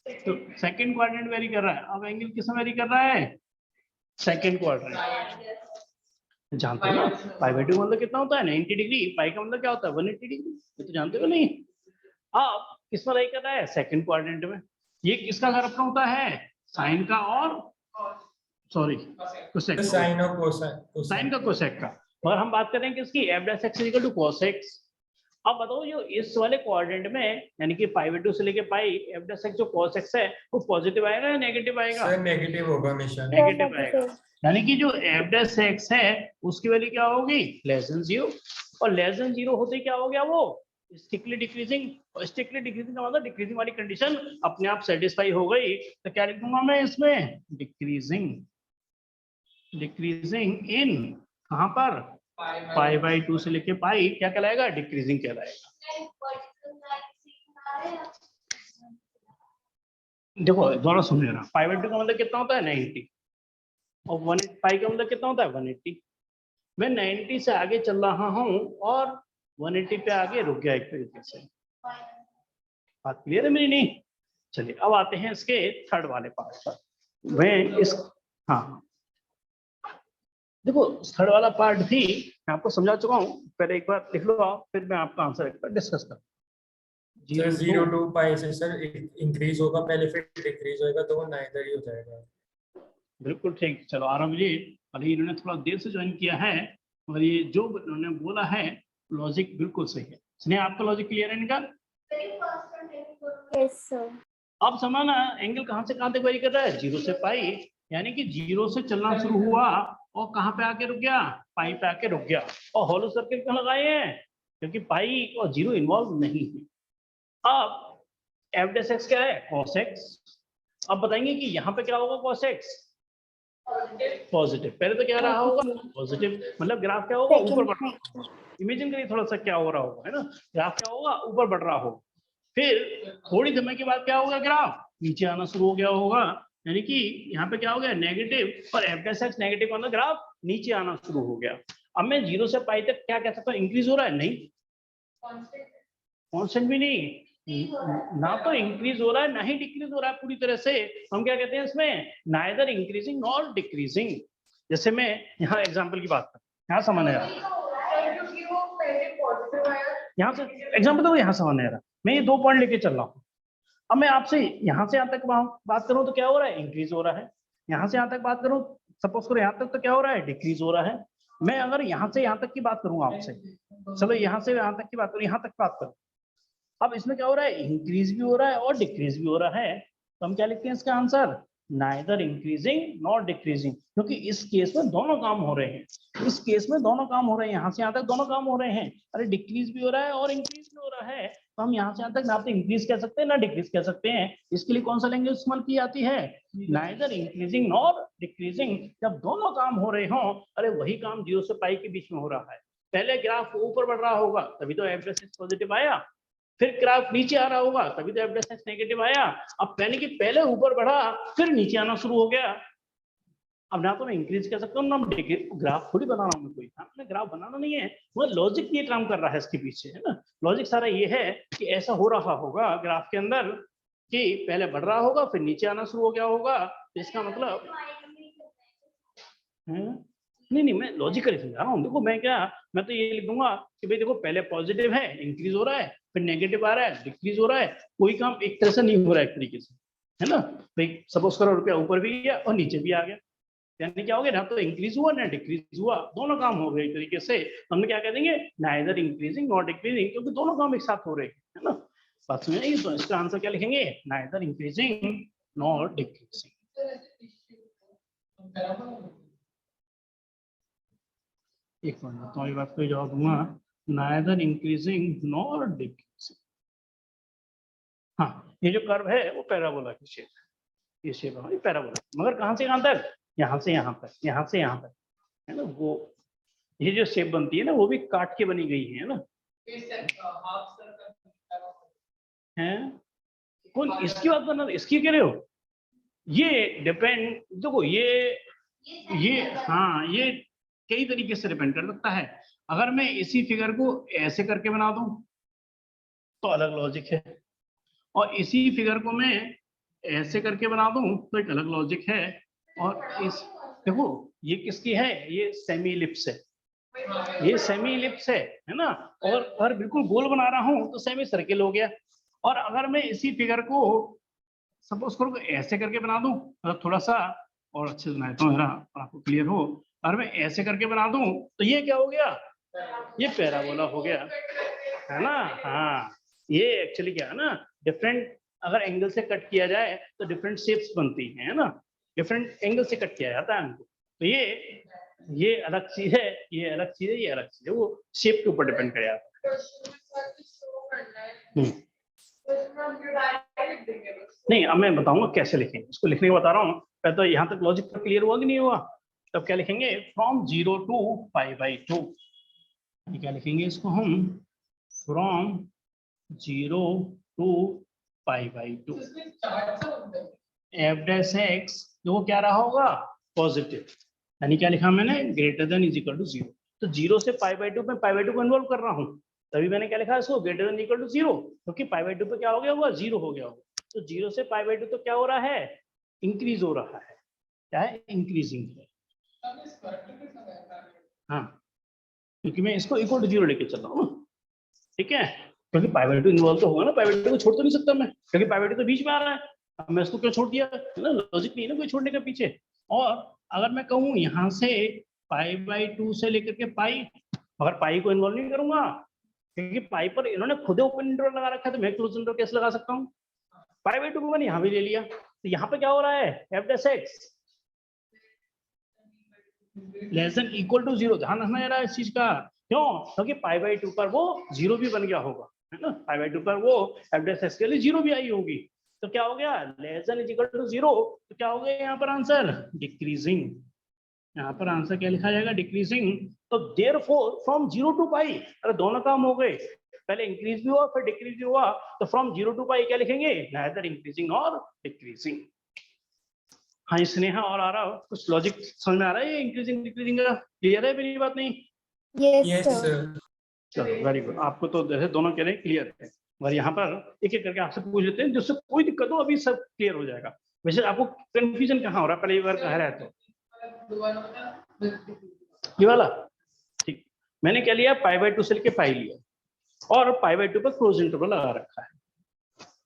तो सेकंड क्वाड्रेंट वेरी कर रहा है। अब एंगल किस में वेरी कर रहा है, सेकंड क्वाड्रेंट। जानते हो ना π/2 मतलब कितना होता है, 90 डिग्री। पाई का मतलब क्या होता है, 180 डिग्री। ये तो जानते हो नहीं? अब किस में वेरी कर रहा है, सेकंड क्वाड्रेंट में। ये किसका घर अपना होता है, साइन का और सॉरी कोसेक, साइन और कोसाइन, साइन का कोसेक का। मगर हम बात कर रहे हैं किसकी, f dash x equal to cos x। अब बताओ जो इस वाले क्वाड्रेंट में यानी कि π/2 से लेके पाई एफ डैश एक्स जो cos x है वो पॉजिटिव आएगा या नेगेटिव आएगा? सर नेगेटिव होगा हमेशा। नेगेटिव आएगा। यानी कि जो एफ डैश एक्स है उसकी वैल्यू क्या होगी, लेस देन 0। और लेस देन 0 होते ही क्या हो गया, वो स्ट्रिक्टली डिक्रीजिंग। और स्ट्रिक्टली डिक्रीजिंग का मतलब डिक्रीजिंग वाली कंडीशन अपने आप सेटिस्फाई हो गई। तो क्या लिख दूंगा मैं इसमें, डिक्रीजिंग, डिक्रीजिंग इन कहां पर, π/2 से लेके पाई क्या कहलाएगा, डिक्रीजिंग कहलाएगा। देखो दोनों सुन लेना, π/2 का मतलब कितना होता है, 90, और 1 पाई का मतलब कितना होता है, 180। मैं 90 से आगे चल रहा हूं और 180 पे आगे रुक गया एक तरीके से। बात क्लियर है मेरी? नहीं? चलिए अब आते हैं इसके थर्ड वाले पार्ट पर। मैं इस हाँ देखो थर्ड वाला पार्ट भी मैं आपको समझा चुका हूँ, पहले एक बार लिख लो आप, फिर मैं आपका आंसर एक बार डिस्कस करूँ। सर 0 to पाई से सर इंक्रीज होगा पहले, फिर डिक्रीज होगा, तो वो नाइदर ही हो जाएगा। बिल्कुल ठीक। चलो आराम जी, अभी इन्होंने थोड़ा देर से ज्वाइन किया है और ये जो इन्होंने बोला है लॉजिक बिल्कुल सही है। स्नेहा आपका लॉजिक क्लियर है इनका? Yes sir. अब समझना एंगल कहाँ से कहाँ तक वेरी कर रहा है, 0 से पाई, यानी कि 0 से चलना शुरू हुआ और कहाँ पे आके रुक गया, पाई पे आके रुक गया। और होलो सर्किल क्यों लगाए हैं, क्योंकि पाई और 0 इन्वॉल्व नहीं है। अब एफ डैश एक्स क्या है, cos x। अब बताएंगे कि यहाँ पे क्या होगा, cos x पॉजिटिव। पहले तो क्या रहा होगा, पॉजिटिव, मतलब ग्राफ क्या होगा, ऊपर बढ़ रहा होगा। इमेजिन करिए थोड़ा सा क्या हो रहा होगा, है ना, ग्राफ क्या होगा, ऊपर बढ़ रहा होगा। फिर थोड़ी समय के बाद क्या होगा, ग्राफ नीचे आना शुरू हो गया होगा। यानी कि यहाँ पे क्या हो गया, नेगेटिव, और एफ डैश एक्स नेगेटिव मतलब ग्राफ नीचे आना शुरू हो गया। अब मैं 0 से पाई तक क्या कह सकता हूँ, इंक्रीज हो रहा है, नहीं कांस्टेंट भी नहीं, ना तो इंक्रीज हो रहा है ना ही डिक्रीज हो रहा है पूरी तरह से। हम क्या कहते हैं इसमें, नाइदर इंक्रीजिंग नॉर डिक्रीजिंग। जैसे मैं यहाँ एग्जांपल की बात करूँ, यहाँ समझ आ रहा है, यहाँ से एग्जांपल तो यहाँ समझ आ रहा है। मैं ये 2 पॉइंट लेके चल रहा हूँ। अब मैं आपसे यहाँ से यहाँ तक बात करूँ तो क्या हो रहा है, इंक्रीज हो रहा है। यहाँ से यहाँ तक बात करूँ, सपोज करो यहाँ तक, तो क्या हो रहा है, डिक्रीज हो रहा है। मैं अगर यहाँ से यहाँ तक की बात करूँ आपसे, चलो यहाँ से यहाँ तक की बात करूँ, यहाँ तक बात करूँ, अब इसमें क्या हो रहा है, इंक्रीज भी हो रहा है और डिक्रीज भी हो रहा है। तो हम क्या लिखते हैं इसका answer, neither increasing not decreasing, क्योंकि इस केस में दोनों काम हो रहे हैं। इस केस में दोनों काम हो रहे हैं, यहाँ से यहाँ तक दोनों काम हो रहे हैं। अरे डिक्रीज भी हो रहा है और इंक्रीज भी हो रहा है, तो हम यहाँ से यहाँ तक ना तो इंक्रीज कह सकते हैं ना डिक्रीज कह सकते हैं। इसके लिए कौन सा लैंग्वेज इस्तेमाल की जाती है, नाइदर इंक्रीजिंग नॉर डिक्रीजिंग। जब दोनों काम हो रहे हों, अरे वही काम 0 से पाई के बीच में हो रहा है। पहले ग्राफ ऊपर बढ़ रहा होगा तभी तो एफ डैश एक्स पॉजिटिव आया, फिर ग्राफ नीचे आ रहा होगा तभी तो एफ डैश एक्स नेगेटिव आया। अब पहले की पहले ऊपर बढ़ा फिर नीचे आना शुरू हो गया। अब ना तो मैं इंक्रीज कर सकता हूँ ना ग्राफ थोड़ी बना रहा हूँ, कोई मैं ग्राफ बनाना नहीं है, वो लॉजिक ये काम कर रहा है इसके पीछे, है ना। लॉजिक सारा ये है कि ऐसा हो रहा होगा ग्राफ के अंदर कि पहले बढ़ रहा होगा फिर नीचे आना शुरू हो गया होगा, तो इसका मतलब नहीं मैं लॉजिकली समझा रहा हूँ। देखो मैं तो ये लिख दूंगा कि भाई देखो पहले पॉजिटिव है इंक्रीज हो रहा है, फिर नेगेटिव आ रहा है डिक्रीज हो रहा है, कोई काम एक तरह से नहीं हो रहा है एक तरीके से, है ना। भाई सपोज करो रुपया ऊपर भी गया और नीचे भी आ गया, यानी क्या हो गया, ना तो इंक्रीज हुआ ना डिक्रीज हुआ, दोनों काम हो गए एक तरीके से। हम क्या कह देंगे, नाइदर इंक्रीजिंग नॉट डिक्रीजिंग, क्योंकि दोनों काम एक साथ हो रहे हैं, है ना। बात समझ आई? तो इसका आंसर क्या लिखेंगे, नाइदर इंक्रीजिंग नॉट डिक्रीजिंग। एक मिनट तुम्हारी बात को जवाब दूंगा, नाइदर इंक्रीजिंग नॉर डिक्रीजिंग। हाँ, ये जो कर्व है वो पैराबोला की शेप है, ये शेप है पैराबोला, मगर कहाँ से कहाँ तक, यहाँ से यहाँ तक, यहाँ से यहाँ तक, है ना। वो ये जो शेप बनती है ना वो भी काट के बनी गई है ना। हैं कौन इसकी बात करना, इसकी कह रहे हो, ये डिपेंड, देखो ये हाँ ये कई तरीके से डिपेंड कर सकता है। अगर मैं इसी फिगर को ऐसे करके बना दूं तो अलग लॉजिक है, और इसी फिगर को मैं ऐसे करके बना दूं तो एक अलग लॉजिक है। और इस देखो ये किसकी है, ये सेमी इलिप्स है, ये सेमी इलिप्स है ना। और अगर बिल्कुल गोल बना रहा हूं तो सेमी सर्किल हो गया। और अगर मैं इसी फिगर को सपोज करो ऐसे करके बना दूं, मतलब थोड़ा सा और अच्छे से बनाता हूँ जरा आपको क्लियर हो, अगर मैं ऐसे करके बना दूं तो ये क्या हो गया, ये पैराबोला हो गया, है ना। हाँ ये एक्चुअली क्या है ना, डिफरेंट अगर एंगल से कट किया जाए तो डिफरेंट शेप्स बनती हैं, है ना, डिफरेंट एंगल से कट किया जाता है हमको। तो ये अलग चीज है, ये अलग चीज है, ये अलग चीज है, वो शेप के ऊपर डिपेंड कर जाता है। नहीं अब मैं बताऊंगा कैसे लिखेंगे, इसको लिखने को बता रहा हूँ, पहले तो यहाँ तक लॉजिक क्लियर हुआ कि नहीं हुआ। तब क्या लिखेंगे, फ्रॉम 0 to π/2, क्या लिखेंगे इसको हम, from 0 to π/2 f dash x जो क्या रहा होगा, पॉजिटिव, यानी क्या लिखा मैंने, greater than is equal to 0। तो 0 से π/2 में π/2 को इन्वॉल्व कर रहा हूँ, तभी मैंने क्या लिखा इसको, ग्रेटर देन इक्वल टू 0, क्योंकि π/2 पे क्या हो गया होगा, 0 हो गया होगा। तो 0 से π/2 तो क्या हो रहा है, इंक्रीज हो रहा है, क्या है, इंक्रीजिंग है। हाँ क्योंकि मैं इसको इक्वल टू 0 लेके चल रहा हूँ ना, ठीक है, क्योंकि π/2 इन्वॉल्व तो होगा ना, π/2 को छोड़ तो नहीं सकता मैं, क्योंकि π/2 तो बीच में आ रहा है, अब मैं इसको क्यों छोड़ दिया, है ना, लॉजिक नहीं है ना कोई छोड़ने के पीछे। और अगर मैं कहूँ यहाँ से π/2 से लेकर के पाई, अगर पाई को इन्वॉल्व नहीं करूंगा, क्योंकि पाई पर इन्होंने खुद ओपन इंटरवल लगा रखा है, तो मैं क्लोज इंटरवल कैसे लगा सकता हूँ, π/2 को मैंने यहाँ भी ले लिया, तो यहाँ पे क्या हो रहा है, f dash x less than equal to 0, ध्यान रखना जरा इस चीज का, क्यों, क्योंकि π/2 पर वो 0 भी बन गया होगा, है ना, π/2 पर वो f डैश x के लिए 0 भी आई होगी, तो क्या हो गया, less than is equal to 0, तो क्या हो गया यहाँ पर आंसर, डिक्रीजिंग, यहाँ पर आंसर क्या लिखा जाएगा, डिक्रीजिंग। तो देयरफॉर फ्रॉम 0 to π, अरे दोनों काम हो गए, पहले इंक्रीज भी हुआ फिर डिक्रीज भी हुआ, तो फ्रॉम 0 to π क्या लिखेंगे, नाइदर इंक्रीजिंग और डिक्रीजिंग। हाँ स्नेहा और आ रहा हो, कुछ लॉजिक समझ में आ रहा है, इंक्रीजिंग डिक्रीजिंग का क्लियर है मेरी बात नहीं, यस सर। चलो वेरी गुड, आपको तो जैसे दोनों कह रहे हैं क्लियर है, और यहाँ पर एक एक करके आपसे पूछ लेते हैं, जिससे कोई दिक्कत हो अभी सब क्लियर हो जाएगा। वैसे आपको कंफ्यूजन कहाँ हो रहा है, पहले एक बार कह रहा है तो ये वाला, ठीक, मैंने क्या लिया, π/2 से लेके पाई लिया, और π/2 पर क्लोज इंटरवल लगा रखा है,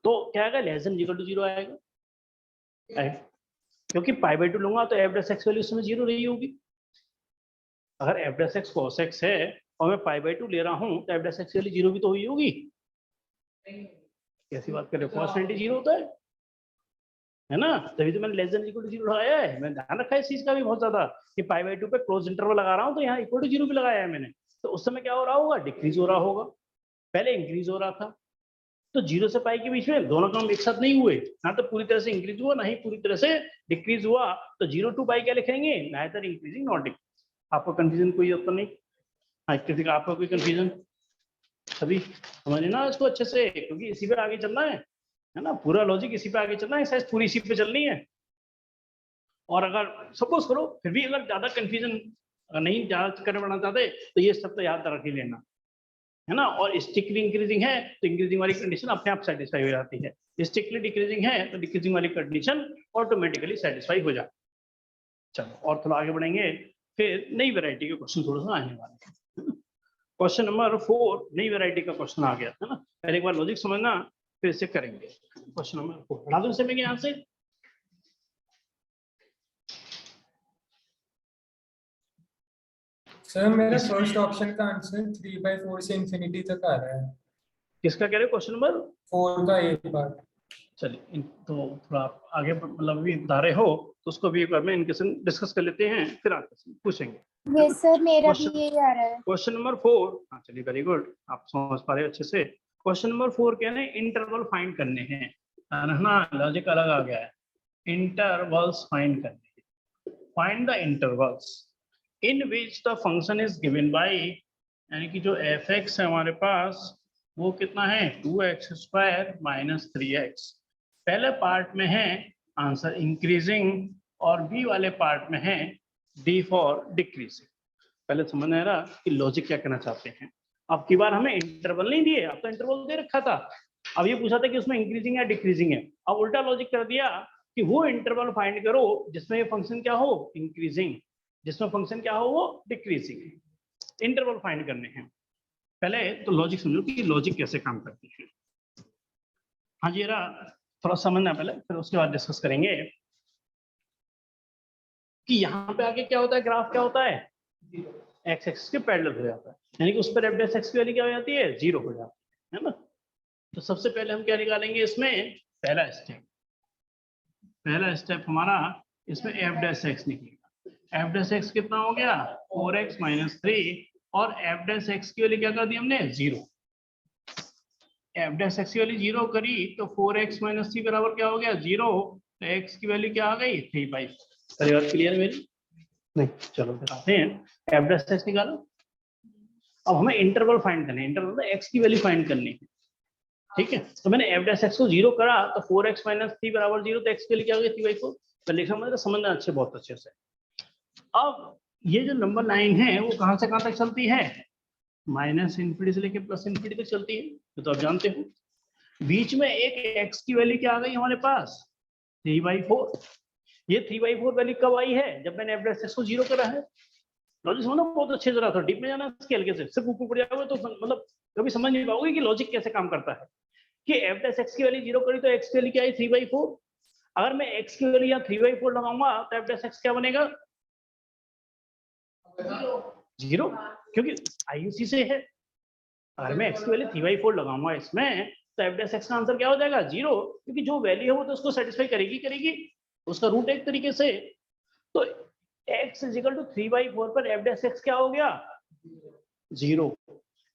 तो क्या आएगा, लेस देन इक्वल टू 0 आएगा, क्योंकि π/2 लूंगा तो f डैश x वैल्यू इसमें 0 रही होगी। अगर f dash x cos x है और मैं π/2 ले रहा हूँ तो f डैश x वैल्यू 0 भी तो हुई होगी, कैसी बात कर रहे हो, cos 90 0 होता है ना, तभी तो मैंने लेस देन इक्वल टू 0 लगाया है, मैंने ध्यान रखा है इस चीज का भी बहुत ज्यादा, कि π/2 पे क्लोज इंटरवल लगा रहा हूँ तो यहाँ इक्वल टू 0 भी लगाया है मैंने, तो उस समय क्या हो रहा होगा, डिक्रीज हो रहा होगा, पहले इंक्रीज हो रहा था, तो 0 से पाई के बीच में दोनों काम एक साथ नहीं हुए, ना तो पूरी तरह से इंक्रीज हुआ ना ही पूरी तरह से डिक्रीज हुआ, तो 0 to π क्या लिखेंगे, नाइदर इंक्रीजिंग नॉट डिक्रीजिंग। आपको कंफ्यूजन कोई होता नहीं, हाँ किसी का आपका कोई कंफ्यूजन, अभी समझ ना इसको अच्छे से, क्योंकि इसी पे आगे चलना है ना, पूरा लॉजिक इसी पे आगे चलना है, शायद पूरी इसी पे चलनी है। और अगर सपोज करो फिर भी अगर ज्यादा कंफ्यूजन नहीं ज्यादा करना चाहते तो ये सब तो याद रख ही लेना, है ना, और स्टिकली इंक्रीजिंग है तो इंक्रीजिंग वाली कंडीशन अपने आप सेटिस्फाई हो जाती है, स्टिकली डिक्रीजिंग है तो डिक्रीजिंग वाली कंडीशन ऑटोमेटिकली सेटिस्फाई हो जाती है। चलो और थोड़ा आगे बढ़ेंगे, फिर नई वैरायटी के क्वेश्चन थोड़ा सा आने वाले हैं। क्वेश्चन नंबर 4 नई वैरायटी का क्वेश्चन आ गया है ना, पहले एक बार लॉजिक समझना फिर इसे करेंगे। क्वेश्चन नंबर 4 पढ़ा दूं इसे मैं यहाँ से। सर मेरा फर्स्ट ऑप्शन का आंसर 3/4 से इंफिनिटी तक आ रहा है। किसका कह रहे हो क्वेश्चन नंबर 4 का एक पार्ट। चलिए तो थोड़ा आगे मतलब भी बता रहे हो तो उसको भी एक बार में इनके संग डिस्कस कर लेते हैं, फिर आगे पूछेंगे। यस सर, मेरा भी यही आ रहा है। क्वेश्चन नंबर 4, हाँ चलिए वेरी गुड, आप समझ पा रहे हो अच्छे से। क्वेश्चन नंबर 4 क्या है, इंटरवल फाइंड करने हैं, है ना, लॉजिक अलग आ गया है, इंटरवल्स फाइंड करने हैं। Find the intervals in which the function is given by, यानी कि जो f(x) है हमारे पास वो कितना है 2x² - 3x। पहले पार्ट में है आंसर इंक्रीजिंग और बी वाले पार्ट में है डी फॉर डिक्रीजिंग। पहले समझ में आ रहा कि लॉजिक क्या कहना चाहते हैं। अब की बार हमें इंटरवल नहीं दिए, अब तो इंटरवल दे रखा था, अब ये पूछा था कि उसमें इंक्रीजिंग या डिक्रीजिंग है। अब उल्टा लॉजिक कर दिया कि वो इंटरवल फाइंड करो जिसमें ये फंक्शन क्या हो इंक्रीजिंग, जिसमें फंक्शन क्या हो वो डिक्रीजिंग। इंटरवल फाइंड करने हैं। पहले तो लॉजिक समझो कि लॉजिक कैसे काम करती है। हाँ जी रहा थोड़ा समझना पहले, फिर उसके बाद डिस्कस करेंगे कि यहाँ पे आगे क्या होता है, ग्राफ क्या होता है एक्स एक्सिस के पैरेलल हो जाता है, यानी कि उस पर एफ डैश एक्स की वैल्यू क्या हो जाती है 0 हो जाती है ना। तो सबसे पहले हम क्या निकालेंगे इसमें, पहला स्टेप हमारा इसमें एफ डैश एक्स निकलेगा। एफ डैश एक्स कितना हो गया 4x - 3 और एफ डैश एक्स की वैल्यू क्या कर दी हमने 0। एफ डैश एक्स की वैल्यू 0 करी तो 4x - 3 बराबर क्या हो गया 0, तो x की वैल्यू क्या आ गई 3/4। सारी बात क्लियर मेरी? नहीं, चलो बताते हैं। एफ डैश एक्स निकालो। अब हमें इंटरवल फाइंड करना है, इंटरवल में x की वैल्यू फाइंड करनी है, ठीक है। तो मैंने एफ डैश एक्स को 0 करा तो 4x - 3 बराबर 0, तो x के लिए क्या हो गया 3/4। तो लिखा मतलब समझना अच्छे बहुत अच्छे से। अब ये जो नंबर लाइन है वो कहां से कहां तक चलती है, -∞ से लेके +∞ तक चलती है, तो आप जानते हो। बीच में एक x की वैल्यू क्या आ गई हमारे पास 3/4। ये 3/4 वैल्यू कब आई है, जब मैंने एफ डैश एक्स को 0 करा है। लॉजिक समझना बहुत अच्छे से, था डीप में जाना इसके हल्के से, सिर्फ ऊपर जाओगे तो मतलब कभी समझ नहीं पाओगे कि लॉजिक कैसे काम करता है। कि एफ डैश एक्स की वैल्यू 0 करी तो x की वैल्यू क्या है 3/4। अगर मैं x की वैल्यू यहाँ 3/4 लगाऊंगा तो एफ डैश एक्स क्या बनेगा 0, क्योंकि आई उसी से है। अगर मैं x की वैल्यू 3/4 लगाऊंगा इसमें तो एफ डैश एक्स का आंसर क्या हो जाएगा 0, क्योंकि जो वैल्यू है वो तो उसको सेटिस्फाई करेगी, उसका रूट एक तरीके से। तो x = 3/4 पर एफ डैश एक्स क्या हो गया 0।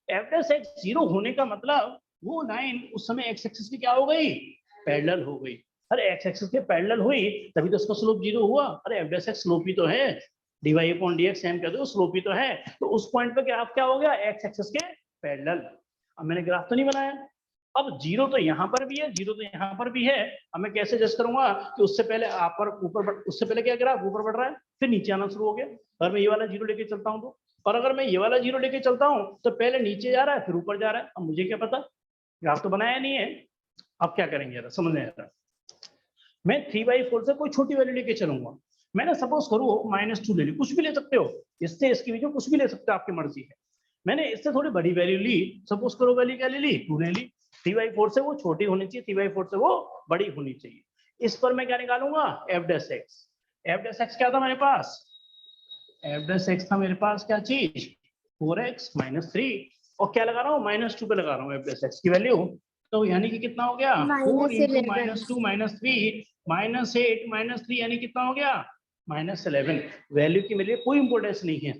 एफ डैश एक्स 0 होने का मतलब वो लाइन उस समय x एक्सिस की क्या हो गई पैरेलल हो गई। अरे x एक्सिस के पैरेलल हुई तभी तो उसका स्लोप 0 हुआ। अरे एफ डैश एक्स स्लोप ही तो है, dy/dx सेम कर दो स्लोप ही तो है। तो उस पॉइंट पे ग्राफ क्या हो गया x एक्सिस के पैरेलल। अब मैंने ग्राफ तो नहीं बनाया, अब 0 तो यहाँ पर भी है 0 तो यहाँ पर भी है। अब मैं कैसे जज करूंगा कि उससे पहले आप पर ऊपर उससे पहले क्या ग्राफ ऊपर बढ़ रहा है फिर नीचे आना शुरू हो गया। अगर मैं ये वाला 0 लेके चलता हूँ तो, और अगर मैं ये वाला 0 लेके चलता हूँ तो पहले नीचे जा रहा है फिर ऊपर जा रहा है। अब मुझे क्या पता, ग्राफ तो बनाया नहीं है। अब क्या करेंगे जरा समझ में आ रहा है। मैं 3/4 से कोई छोटी वैल्यू लेके चलूंगा। मैंने सपोज करो -2 ले ली, कुछ भी ले सकते हो, इससे इसकी वैल्यू कुछ भी ले सकते हो, आपकी मर्जी है। मैंने इससे थोड़ी बड़ी वैल्यू ली, सपोज करो वैल्यू क्या ले ली 2 ले ली। 3/4 से वो छोटी होनी चाहिए, 3/4 से वो बड़ी होनी चाहिए। इस पर मैं क्या निकालूंगा F dash x. F dash x क्या था मेरे पास, एफ डैश एक्स था मेरे पास क्या चीज 4x - 3, और क्या लगा रहा हूँ -2 पे लगा रहा हूँ एफ डैश एक्स की वैल्यू। तो यानी कि कितना हो गया 4 × -2 - 3 -8 - 3 यानी कितना हो गया -11। वैल्यू की मेरे लिए कोई इंपोर्टेंस नहीं है,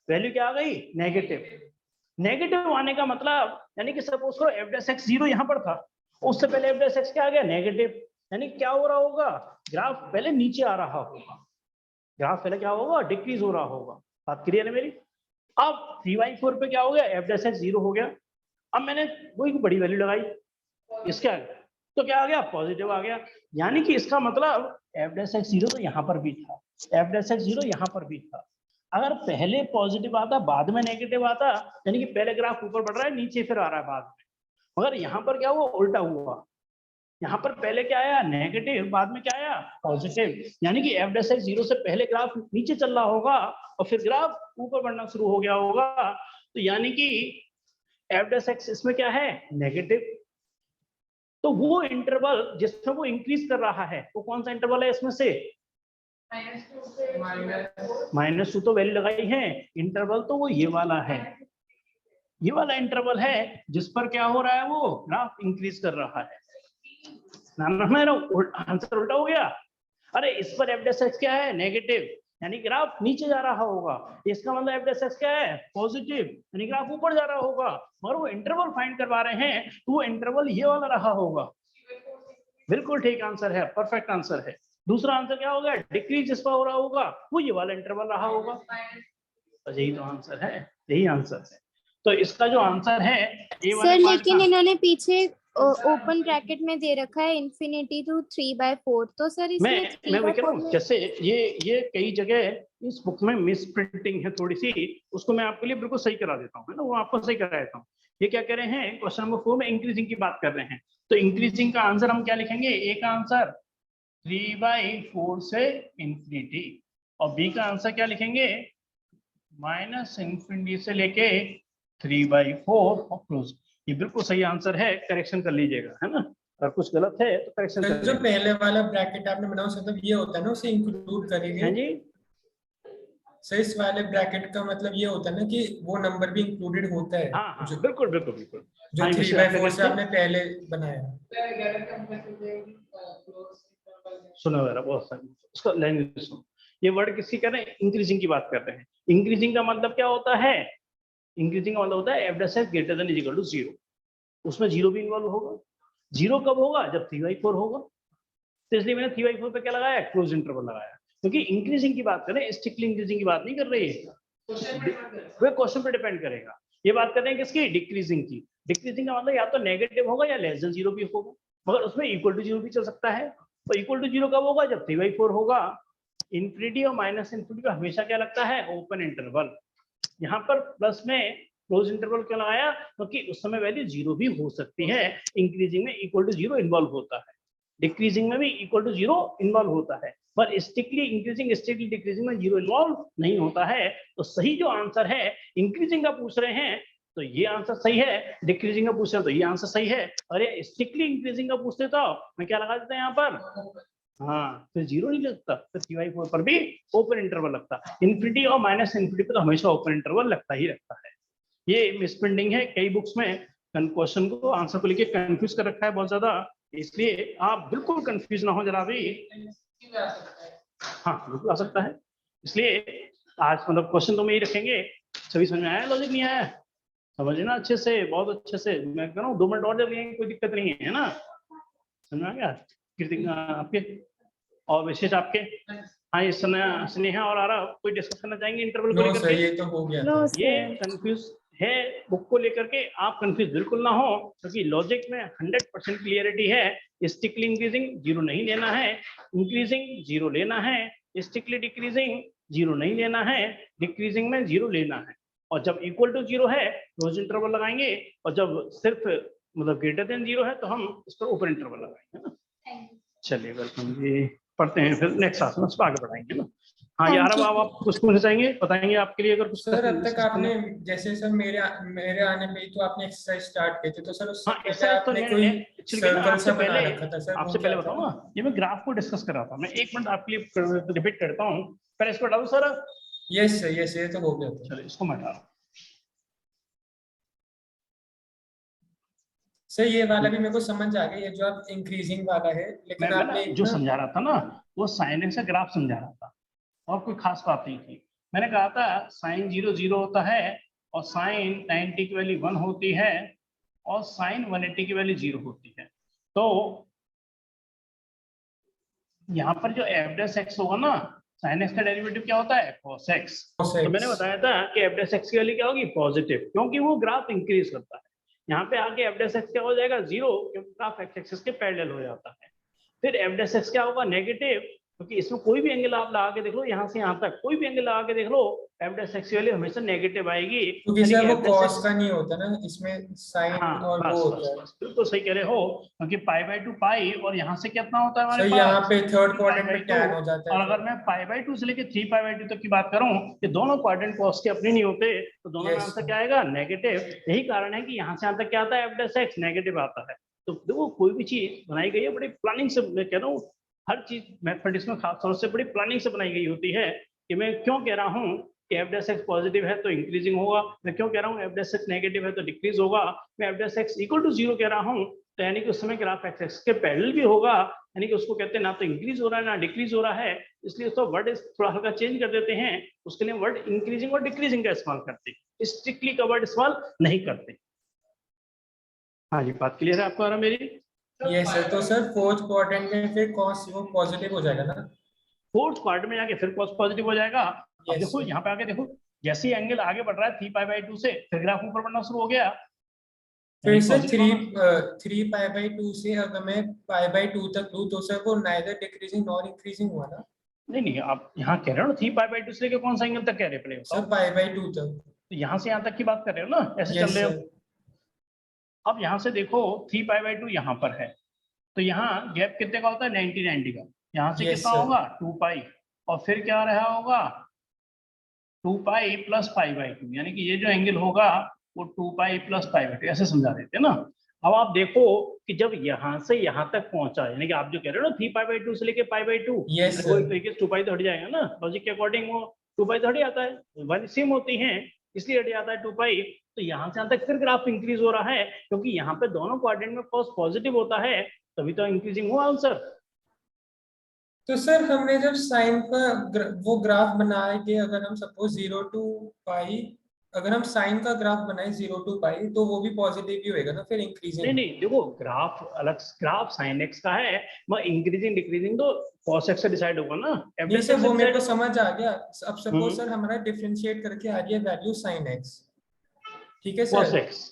वैल्यू क्या आ गई नेगेटिव। नेगेटिव आने का मतलब यानी कि सपोज करो एफ डैश एक्स 0 यहाँ पर था, उससे पहले एफ डैश एक्स क्या आ गया नेगेटिव, यानी क्या हो रहा होगा ग्राफ पहले नीचे आ रहा होगा, ग्राफ पहले क्या होगा डिक्रीज हो रहा होगा। बात क्लियर है मेरी? अब 3/4 पे क्या हो गया एफ डैश एक्स 0 हो गया। अब मैंने कोई बड़ी वैल्यू लगाई इसके आगे तो क्या आ गया पॉजिटिव आ गया। यानी कि इसका मतलब एफ डैश एक्स 0 तो यहाँ पर भी था, एफ डैश एक्स 0 यहाँ पर भी था। अगर पहले पॉजिटिव आता बाद में नेगेटिव आता, यानी कि पहले ग्राफ ऊपर बढ़ रहा है नीचे फिर आ रहा है बाद में। मगर यहाँ पर क्या हुआ, उल्टा हुआ। यहाँ पर पहले क्या आया, नेगेटिव, बाद में क्या आया, पॉजिटिव। यानी कि एफ डैश एक्स 0 से पहले ग्राफ नीचे चल रहा होगा और फिर ग्राफ ऊपर बढ़ना शुरू हो गया होगा। तो यानी कि एफ डैश एक्स इसमें क्या है, नेगेटिव। तो वो इंटरवल जिसमें वो इंक्रीज कर रहा है वो कौन सा इंटरवल है इसमें से, -2 तो वैल्यू लगाई है, इंटरवल तो वो ये वाला है, ये वाला इंटरवल है जिस पर क्या हो रहा है, वो ग्राफ इंक्रीज कर रहा है। आंसर उल्टा हो गया। अरे इस पर एफ डैश एक्स क्या है, नेगेटिव, यानी ग्राफ नीचे जा रहा होगा। इसका मतलब एफ डैश एक्स क्या है, पॉजिटिव, यानी ग्राफ ऊपर जा रहा होगा। मगर वो इंटरवल फाइंड करवा रहे हैं तो वो इंटरवल ये वाला रहा होगा। बिल्कुल ठीक आंसर है, परफेक्ट आंसर है। दूसरा आंसर क्या होगा, डिक्रीज जिस पर हो रहा होगा वो ये वाला इंटरवल रहा होगा। तो यही तो आंसर है, यही आंसर है। तो इसका जो आंसर है ए वाले सर पार्ट लेकिन का, इन्होंने पीछे ओपन ब्रैकेट में दे रखा है इन्फिनिटी टू 3/4, तो सर इसमें मैं वही कह रहा 3/4 हूँ, में जैसे ये कई जगह इस बुक में मिस प्रिंटिंग है थोड़ी सी, उसको मैं आपके लिए बिल्कुल सही करा देता हूँ, है ना, वो आपको सही करा देता हूँ। ये क्या कह रहे हैं, क्वेश्चन नंबर 4 में इंक्रीजिंग की बात कर रहे हैं। तो इंक्रीजिंग का आंसर हम क्या लिखेंगे, ए का आंसर 3/4 से इंफिनिटी, और बी का आंसर क्या लिखेंगे, -इंफिनिटी से लेके 3/4 और क्लोज। ये बिल्कुल सही आंसर है, करेक्शन कर लीजिएगा, है ना, अगर कुछ गलत है तो करेक्शन तो कर जो लीजिएगा। पहले वाला ब्रैकेट आपने बनाया उसका मतलब ये होता है ना, उसे इंक्लूड करेंगे। हाँ जी, सर इस वाले ब्रैकेट का मतलब ये होता है ना कि वो नंबर भी इंक्लूडेड होता है, हाँ हाँ जो बिल्कुल बिल्कुल बिल्कुल। जो हाँ, 3/4 से आपने पहले बनाया। सुनो जरा, बहुत सारी उसका लैंग्वेज सुनो। ये वर्ड किसकी कर रहे हैं, इंक्रीजिंग की बात कर रहे हैं। इंक्रीजिंग का मतलब क्या होता है, इंक्रीजिंग का मतलब होता है f dash x greater than equal to 0। उसमें 0 भी इन्वॉल्व होगा। 0 कब होगा, जब 3/4 होगा। तो इसलिए मैंने 3/4 पे क्या लगाया, क्लोज इंटरवल लगाया, क्योंकि इंक्रीजिंग की बात कर रहे हैं, स्ट्रिक्टली इंक्रीजिंग की बात नहीं कर रही है। वो क्वेश्चन पे डिपेंड करेगा। ये बात कर रहे हैं किसकी, डिक्रीजिंग की। डिक्रीजिंग का मतलब या तो नेगेटिव होगा या लेस देन 0 भी होगा, मगर उसमें इक्वल टू 0 भी चल सकता है। तो इक्वल टू 0 कब होगा, जब 3/4 होगा। इंफिनिटी और माइनस इंफिनिटी का हमेशा क्या लगता है, ओपन इंटरवल। यहाँ पर प्लस में क्लोज इंटरवल क्यों लगाया, क्योंकि उस समय वैल्यू 0 भी हो सकती है। इंक्रीजिंग में इक्वल टू 0 इन्वॉल्व होता है, डिक्रीजिंग में भी इक्वल टू 0 इन्वॉल्व होता है, पर स्ट्रिक्टली इंक्रीजिंग स्ट्रिक्टली डिक्रीजिंग में 0 इन्वॉल्व नहीं होता है। तो सही जो आंसर है, इंक्रीजिंग का पूछ रहे हैं तो ये आंसर सही है, डिक्रीजिंग का पूछ रहे हैं तो ये आंसर सही है, और ये स्ट्रिक्टली इंक्रीजिंग का पूछते तो मैं क्या लगा देता यहाँ पर, हाँ, फिर 0 नहीं लगता, फिर 3/4 पर भी ओपन इंटरवल लगता। इन्फिनिटी और माइनस इन्फिनिटी पर तो हमेशा ओपन इंटरवल लगता ही रहता है। ये मिसप्रिंटिंग है, कई बुक्स में क्वेश्चन को आंसर को लेके कंफ्यूज कर रखा है बहुत ज्यादा, इसलिए आप बिल्कुल कंफ्यूज ना हो जरा भी। हाँ बिल्कुल आ सकता है, इसलिए आज मतलब क्वेश्चन तो में ही रखेंगे। सभी समझ में आया, लॉजिक नहीं आया, समझना अच्छे से, बहुत अच्छे से। मैं कह रहा हूँ 2 मिनट और लगेंगे, कोई दिक्कत नहीं है ना, समझ में आ गया। आपके और विशेष आपके, हाँ ये स्नेहा और आरा कोई डिस्कस करना चाहेंगे इंटरवल को नो लेकर सर, के? ये तो हो गया नो था। ये सर। कंफ्यूज है बुक को लेकर के, आप कंफ्यूज बिल्कुल ना हो, क्योंकि लॉजिक में 100% क्लियरिटी है। स्ट्रिक्टली इंक्रीजिंग 0 नहीं लेना है, इंक्रीजिंग 0 लेना है, स्ट्रिक्टली डिक्रीजिंग 0 नहीं लेना है, डिक्रीजिंग में 0 लेना है। और जब इक्वल टू 0 है क्लोज इंटरवल लगाएंगे, और जब सिर्फ मतलब ग्रेटर देन 0 है तो हम इस पर ओपन इंटरवल लगाएंगे, है ना। चलिए वेलकम जी, पढ़ते हैं फिर नेक्स्ट क्लास में, उस पर आगे बढ़ाएंगे ना। हाँ यार, अब आप कुछ पूछना चाहेंगे, बताएंगे आपके लिए अगर कुछ सर अब तक discuss करना आपने है। जैसे सर मेरे आने पे ही तो आपने एक्सरसाइज स्टार्ट की थी, तो सर उससे हाँ पहले एक्सरसाइज तो आपने कोई एक्चुअली ना सर्कल आपसे सा बना पहले, रखा था सर, वो आपसे पहले क्या बताऊँ था? ना, ये मैं ग्राफ को डिस्कस कर रहा था। मैं 1 मिनट आपके लिए रिपीट करता हूँ, पहले इसको हटा दूं सर। यस सर, यस, ये तो हो गया था। चलिए इसको मैं हटा रहा हूँ। सर ये वाला भी मेरे को समझ आ गया, ये जो आप इंक्रीजिंग वाला है, लेकिन मैं ना आपने एक जो ना समझा रहा था ना, वो साइन से ग्राफ समझा रहा था, और कोई खास बात नहीं थी। मैंने कहा था साइन 0 0 होता है, और साइन 90 की वैल्यू 1 होती है, और साइन 180 की वैल्यू 0 होती है। तो यहाँ पर जो एफ डैश एक्स होगा ना, साइन एक्स का डेरिवेटिव क्या होता है, कॉस एक्स। तो मैंने बताया था कि एफ डैश एक्स की वैल्यू क्या होगी, पॉजिटिव, क्योंकि वो ग्राफ इंक्रीज करता है। यहाँ पे आके एफ डैश एक्स क्या हो जाएगा, 0, क्योंकि ग्राफ एक्स एक्सिस के पैरेलल हो जाता है। फिर एफ डैश एक्स क्या होगा, नेगेटिव, क्योंकि इसमें कोई भी एंगल आप लगा के देख लो, यहाँ से यहाँ तक कोई भी एंगल लगा के देख लो, एफ डैश एक्स की वैल्यू हमेशा नेगेटिव आएगी। क्योंकि सर वो f dash कॉस x- का नहीं होता ना, इसमें साइन हाँ और बस वो बस होता है। बस बिल्कुल सही कह रहे हो, क्योंकि पाई बाई टू पाई और यहाँ से कितना होता है हमारे सर पास यहाँ पे थर्ड पाई क्वाड्रेंट बाई में टू। टैन हो जाता है और सर। अगर मैं पाई बाई टू से लेके 3 पाई बाई टू तक की बात करूं, ये दोनों क्वाड्रेंट कॉस के अपने नहीं होते, तो दोनों में Yes, आंसर sir. क्या आएगा? नेगेटिव। यही कारण है कि यहाँ से यहाँ तक क्या आता है, एफ डैश एक्स नेगेटिव आता है। तो देखो कोई भी चीज बनाई गई है बड़ी प्लानिंग से, मैं कह रहा हूँ हर चीज मैथमेटिक्स में खास तौर से बड़ी प्लानिंग से बनाई गई होती है, कि मैं क्यों कह रहा हूँ कि एफ डैश एक्स पॉजिटिव है तो इंक्रीजिंग होगा, मैं क्यों कह रहा हूँ एफ डैश एक्स नेगेटिव है तो डिक्रीज होगा, मैं f dash x equal to 0 कह रहा हूँ तो यानी कि उस समय ग्राफ एक्स एक्स के पैरेलल भी होगा, यानी कि उसको कहते हैं ना तो इंक्रीज हो रहा है ना डिक्रीज हो रहा है, इसलिए उसका वर्ड थोड़ा हल्का चेंज कर देते हैं, उसके लिए वर्ड इंक्रीजिंग और डिक्रीजिंग का इस्तेमाल करते हैं, स्ट्रिक्टली का वर्ड इस्तेमाल नहीं करते। हाँ जी, बात क्लियर है आपको? आ रहा मेरी? ये सर, तो सर फोर्थ क्वाड्रेंट में फिर कॉस वो पॉजिटिव हो जाएगा ना? फोर्थ क्वाड्रेंट में जाके फिर कॉस पॉजिटिव हो जाएगा। अब Yes, देखो sir. यहाँ पे आके देखो, जैसे ही एंगल आगे बढ़ रहा है 3 पाई बाई 2 से, फिर ग्राफ ऊपर बढ़ना शुरू हो गया, फिर यानी सर positive 3 पाई बाई 2 से अगर मैं पाई बाई 2 तक लूँ तो सर वो नाइदर डिक्रीजिंग नॉर इंक्रीजिंग हुआ ना? नहीं नहीं, आप यहाँ कह रहे हो ना 3 पाई बाई 2 से लेके कौन सा एंगल तक कह रहे हैं, पहले बताओ। सर पाई बाई 2 तक। तो यहाँ से यहाँ तक की बात कर रहे हो ना, ऐसे चल यस रहे हो। सर। अब यहाँ से देखो 3 पाई बाई 2 यहाँ पर है, तो यहाँ गैप कितने का होता है? 90 का। यहाँ से Yes, कितना sir. होगा? 2 पाई, और फिर क्या रहा होगा? 2 पाई प्लस पाई बाई 2, यानी कि ये जो एंगल होगा वो 2 पाई प्लस पाई बाई 2, ऐसे समझा देते हैं ना। अब आप देखो कि जब यहाँ से यहाँ तक पहुंचा, यानी कि आप जो कह रहे हो ना 3 पाई बाई 2 से लेके पाई बाई 2, Yes, वो sir. एक तरीके से 2 पाई तो हट जाएगा ना, लॉजिक के अकॉर्डिंग वो 2 पाई तो हट जाता है, वैल्यू सेम होती है इसलिए हट जाता है 2 पाई। तो यहाँ से यहाँ तक फिर ग्राफ इंक्रीज हो रहा है, क्योंकि यहाँ पे दोनों क्वाड्रेंट में कॉस पॉजिटिव होता है, तभी तो इंक्रीजिंग हुआ आंसर। तो सर हमने जब साइन का वो ग्राफ बनाए थे, अगर हम सपोज 0 टू पाई, अगर हम साइन का ग्राफ बनाए 0 टू पाई तो वो भी पॉजिटिव ही होएगा ना, फिर नहीं इंक्रीजिंग? नहीं, देखो ग्राफ अलग, ग्राफ साइन एक्स का है, मैं इंक्रीजिंग डिक्रीजिंग तो cos x से डिसाइड होगा ना, f नहीं dash सर, x से वो मेरे को decide होगा। समझ आ गया। अब सपोज हम्म, सर हमारा डिफरेंशिएट करके आ गया वैल्यू साइन एक्स, ठीक है cos सर? x।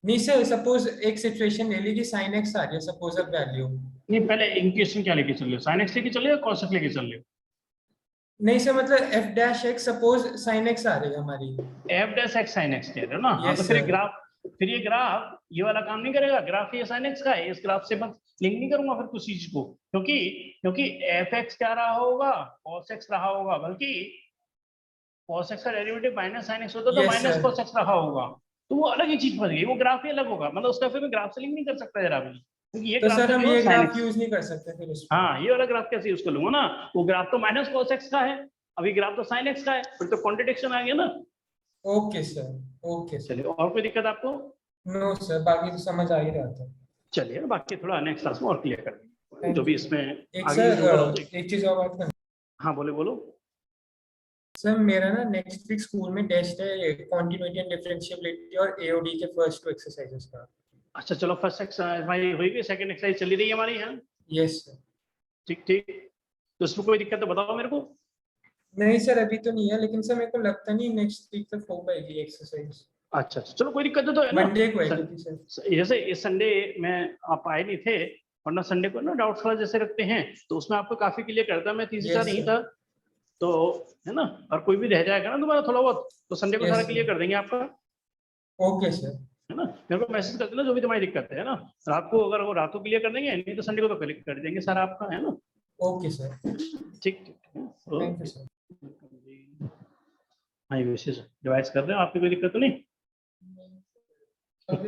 नहीं सर, सपोज एक सिचुएशन ले ली कि साइन एक्स आ रही है सपोज अब वैल्यू। नहीं, पहले इक्वेशन क्या लेके चल रहे हो? साइन एक्स लेके चल रहे हो, cos x लेके चल रहे हो? नहीं सर, मतलब F dash X suppose sine X आ रही है हमारी। f dash x sin x कह रहे हो ना? हाँ, तो यस फिर ये सर। ग्राफ, फिर ये ग्राफ ये वाला काम नहीं करेगा, ग्राफ ये sin x का है, इस ग्राफ से मैं लिंक नहीं करूंगा फिर किसी चीज को, क्योंकि क्योंकि f x क्या रहा होगा? cos x रहा होगा, बल्कि cos x का डेरिवेटिव माइनस sin x होता तो yes minus sir. cos x रहा होगा, तो वो अलग ही चीज बन गई, वो ग्राफ ही अलग होगा, मतलब उसका फिर मैं ग्राफ से लिंक नहीं कर सकता जरा भी, क्योंकि ये तो ग्राफ सर से हम जो ये sin ग्राफ x। यूज नहीं कर सकते फिर उसमें? हाँ, ये वाला ग्राफ कैसे यूज कर लूंगा ना, वो ग्राफ तो माइनस cos x का है, अभी ग्राफ तो sin x का है, फिर तो कॉन्ट्रडिक्शन आ गया ना। Okay sir. Okay sir. चलिए, और कोई दिक्कत आपको? नो सर, बाकी तो समझ आ ही रहा था। चलिए, बाकी थोड़ा नेक्स्ट क्लास में और क्लियर कर देंगे, जो भी इसमें एक आगे यूज होगा सर, एक चीज और बात करना। हाँ बोले, बोलो। सर मेरा ना नेक्स्ट वीक स्कूल में टेस्ट है कॉन्टिन्यूटी एंड डिफरेंशिएबिलिटी और एओडी के फर्स्ट 2 एक्सरसाइजेस का। अच्छा चलो, फर्स्ट एक्सरसाइज हमारी हुई गई, सेकंड एक्सरसाइज चली रही है हमारी यहाँ। Yes sir. ठीक ठीक, तो उसमें कोई दिक्कत तो बताओ मेरे को। नहीं सर, अभी तो नहीं है, लेकिन सर मेरे को लगता नहीं नेक्स्ट वीक तक हो पाएगी एक्सरसाइज। अच्छा अच्छा, चलो कोई दिक्कत तो है ना। मंडे को है क्योंकि सर। जैसे इस संडे में आप आए नहीं थे, वरना संडे को ना डाउट्स वाला जैसे रखते हैं, तो उसमें आपको काफी क्लियर करता, मैं तीसरी Yes, नहीं sir. था तो, है ना, और कोई भी रह जाएगा ना तुम्हारा थोड़ा बहुत, तो संडे को Yes, सारा sir. क्लियर कर देंगे आपका, ओके सर। है ना। मेरे को मैसेज कर देना जो भी तुम्हारी दिक्कत है ना, रात को, अगर वो रात को क्लियर कर देंगे, नहीं तो संडे को तो क्लियर कर देंगे सारा आपका, है ना। Okay sir. ठीक ठीक, थैंक यू सर। हाँ, ये विशेष डिवाइस कर रहे हो, आपकी कोई दिक्कत तो नहीं?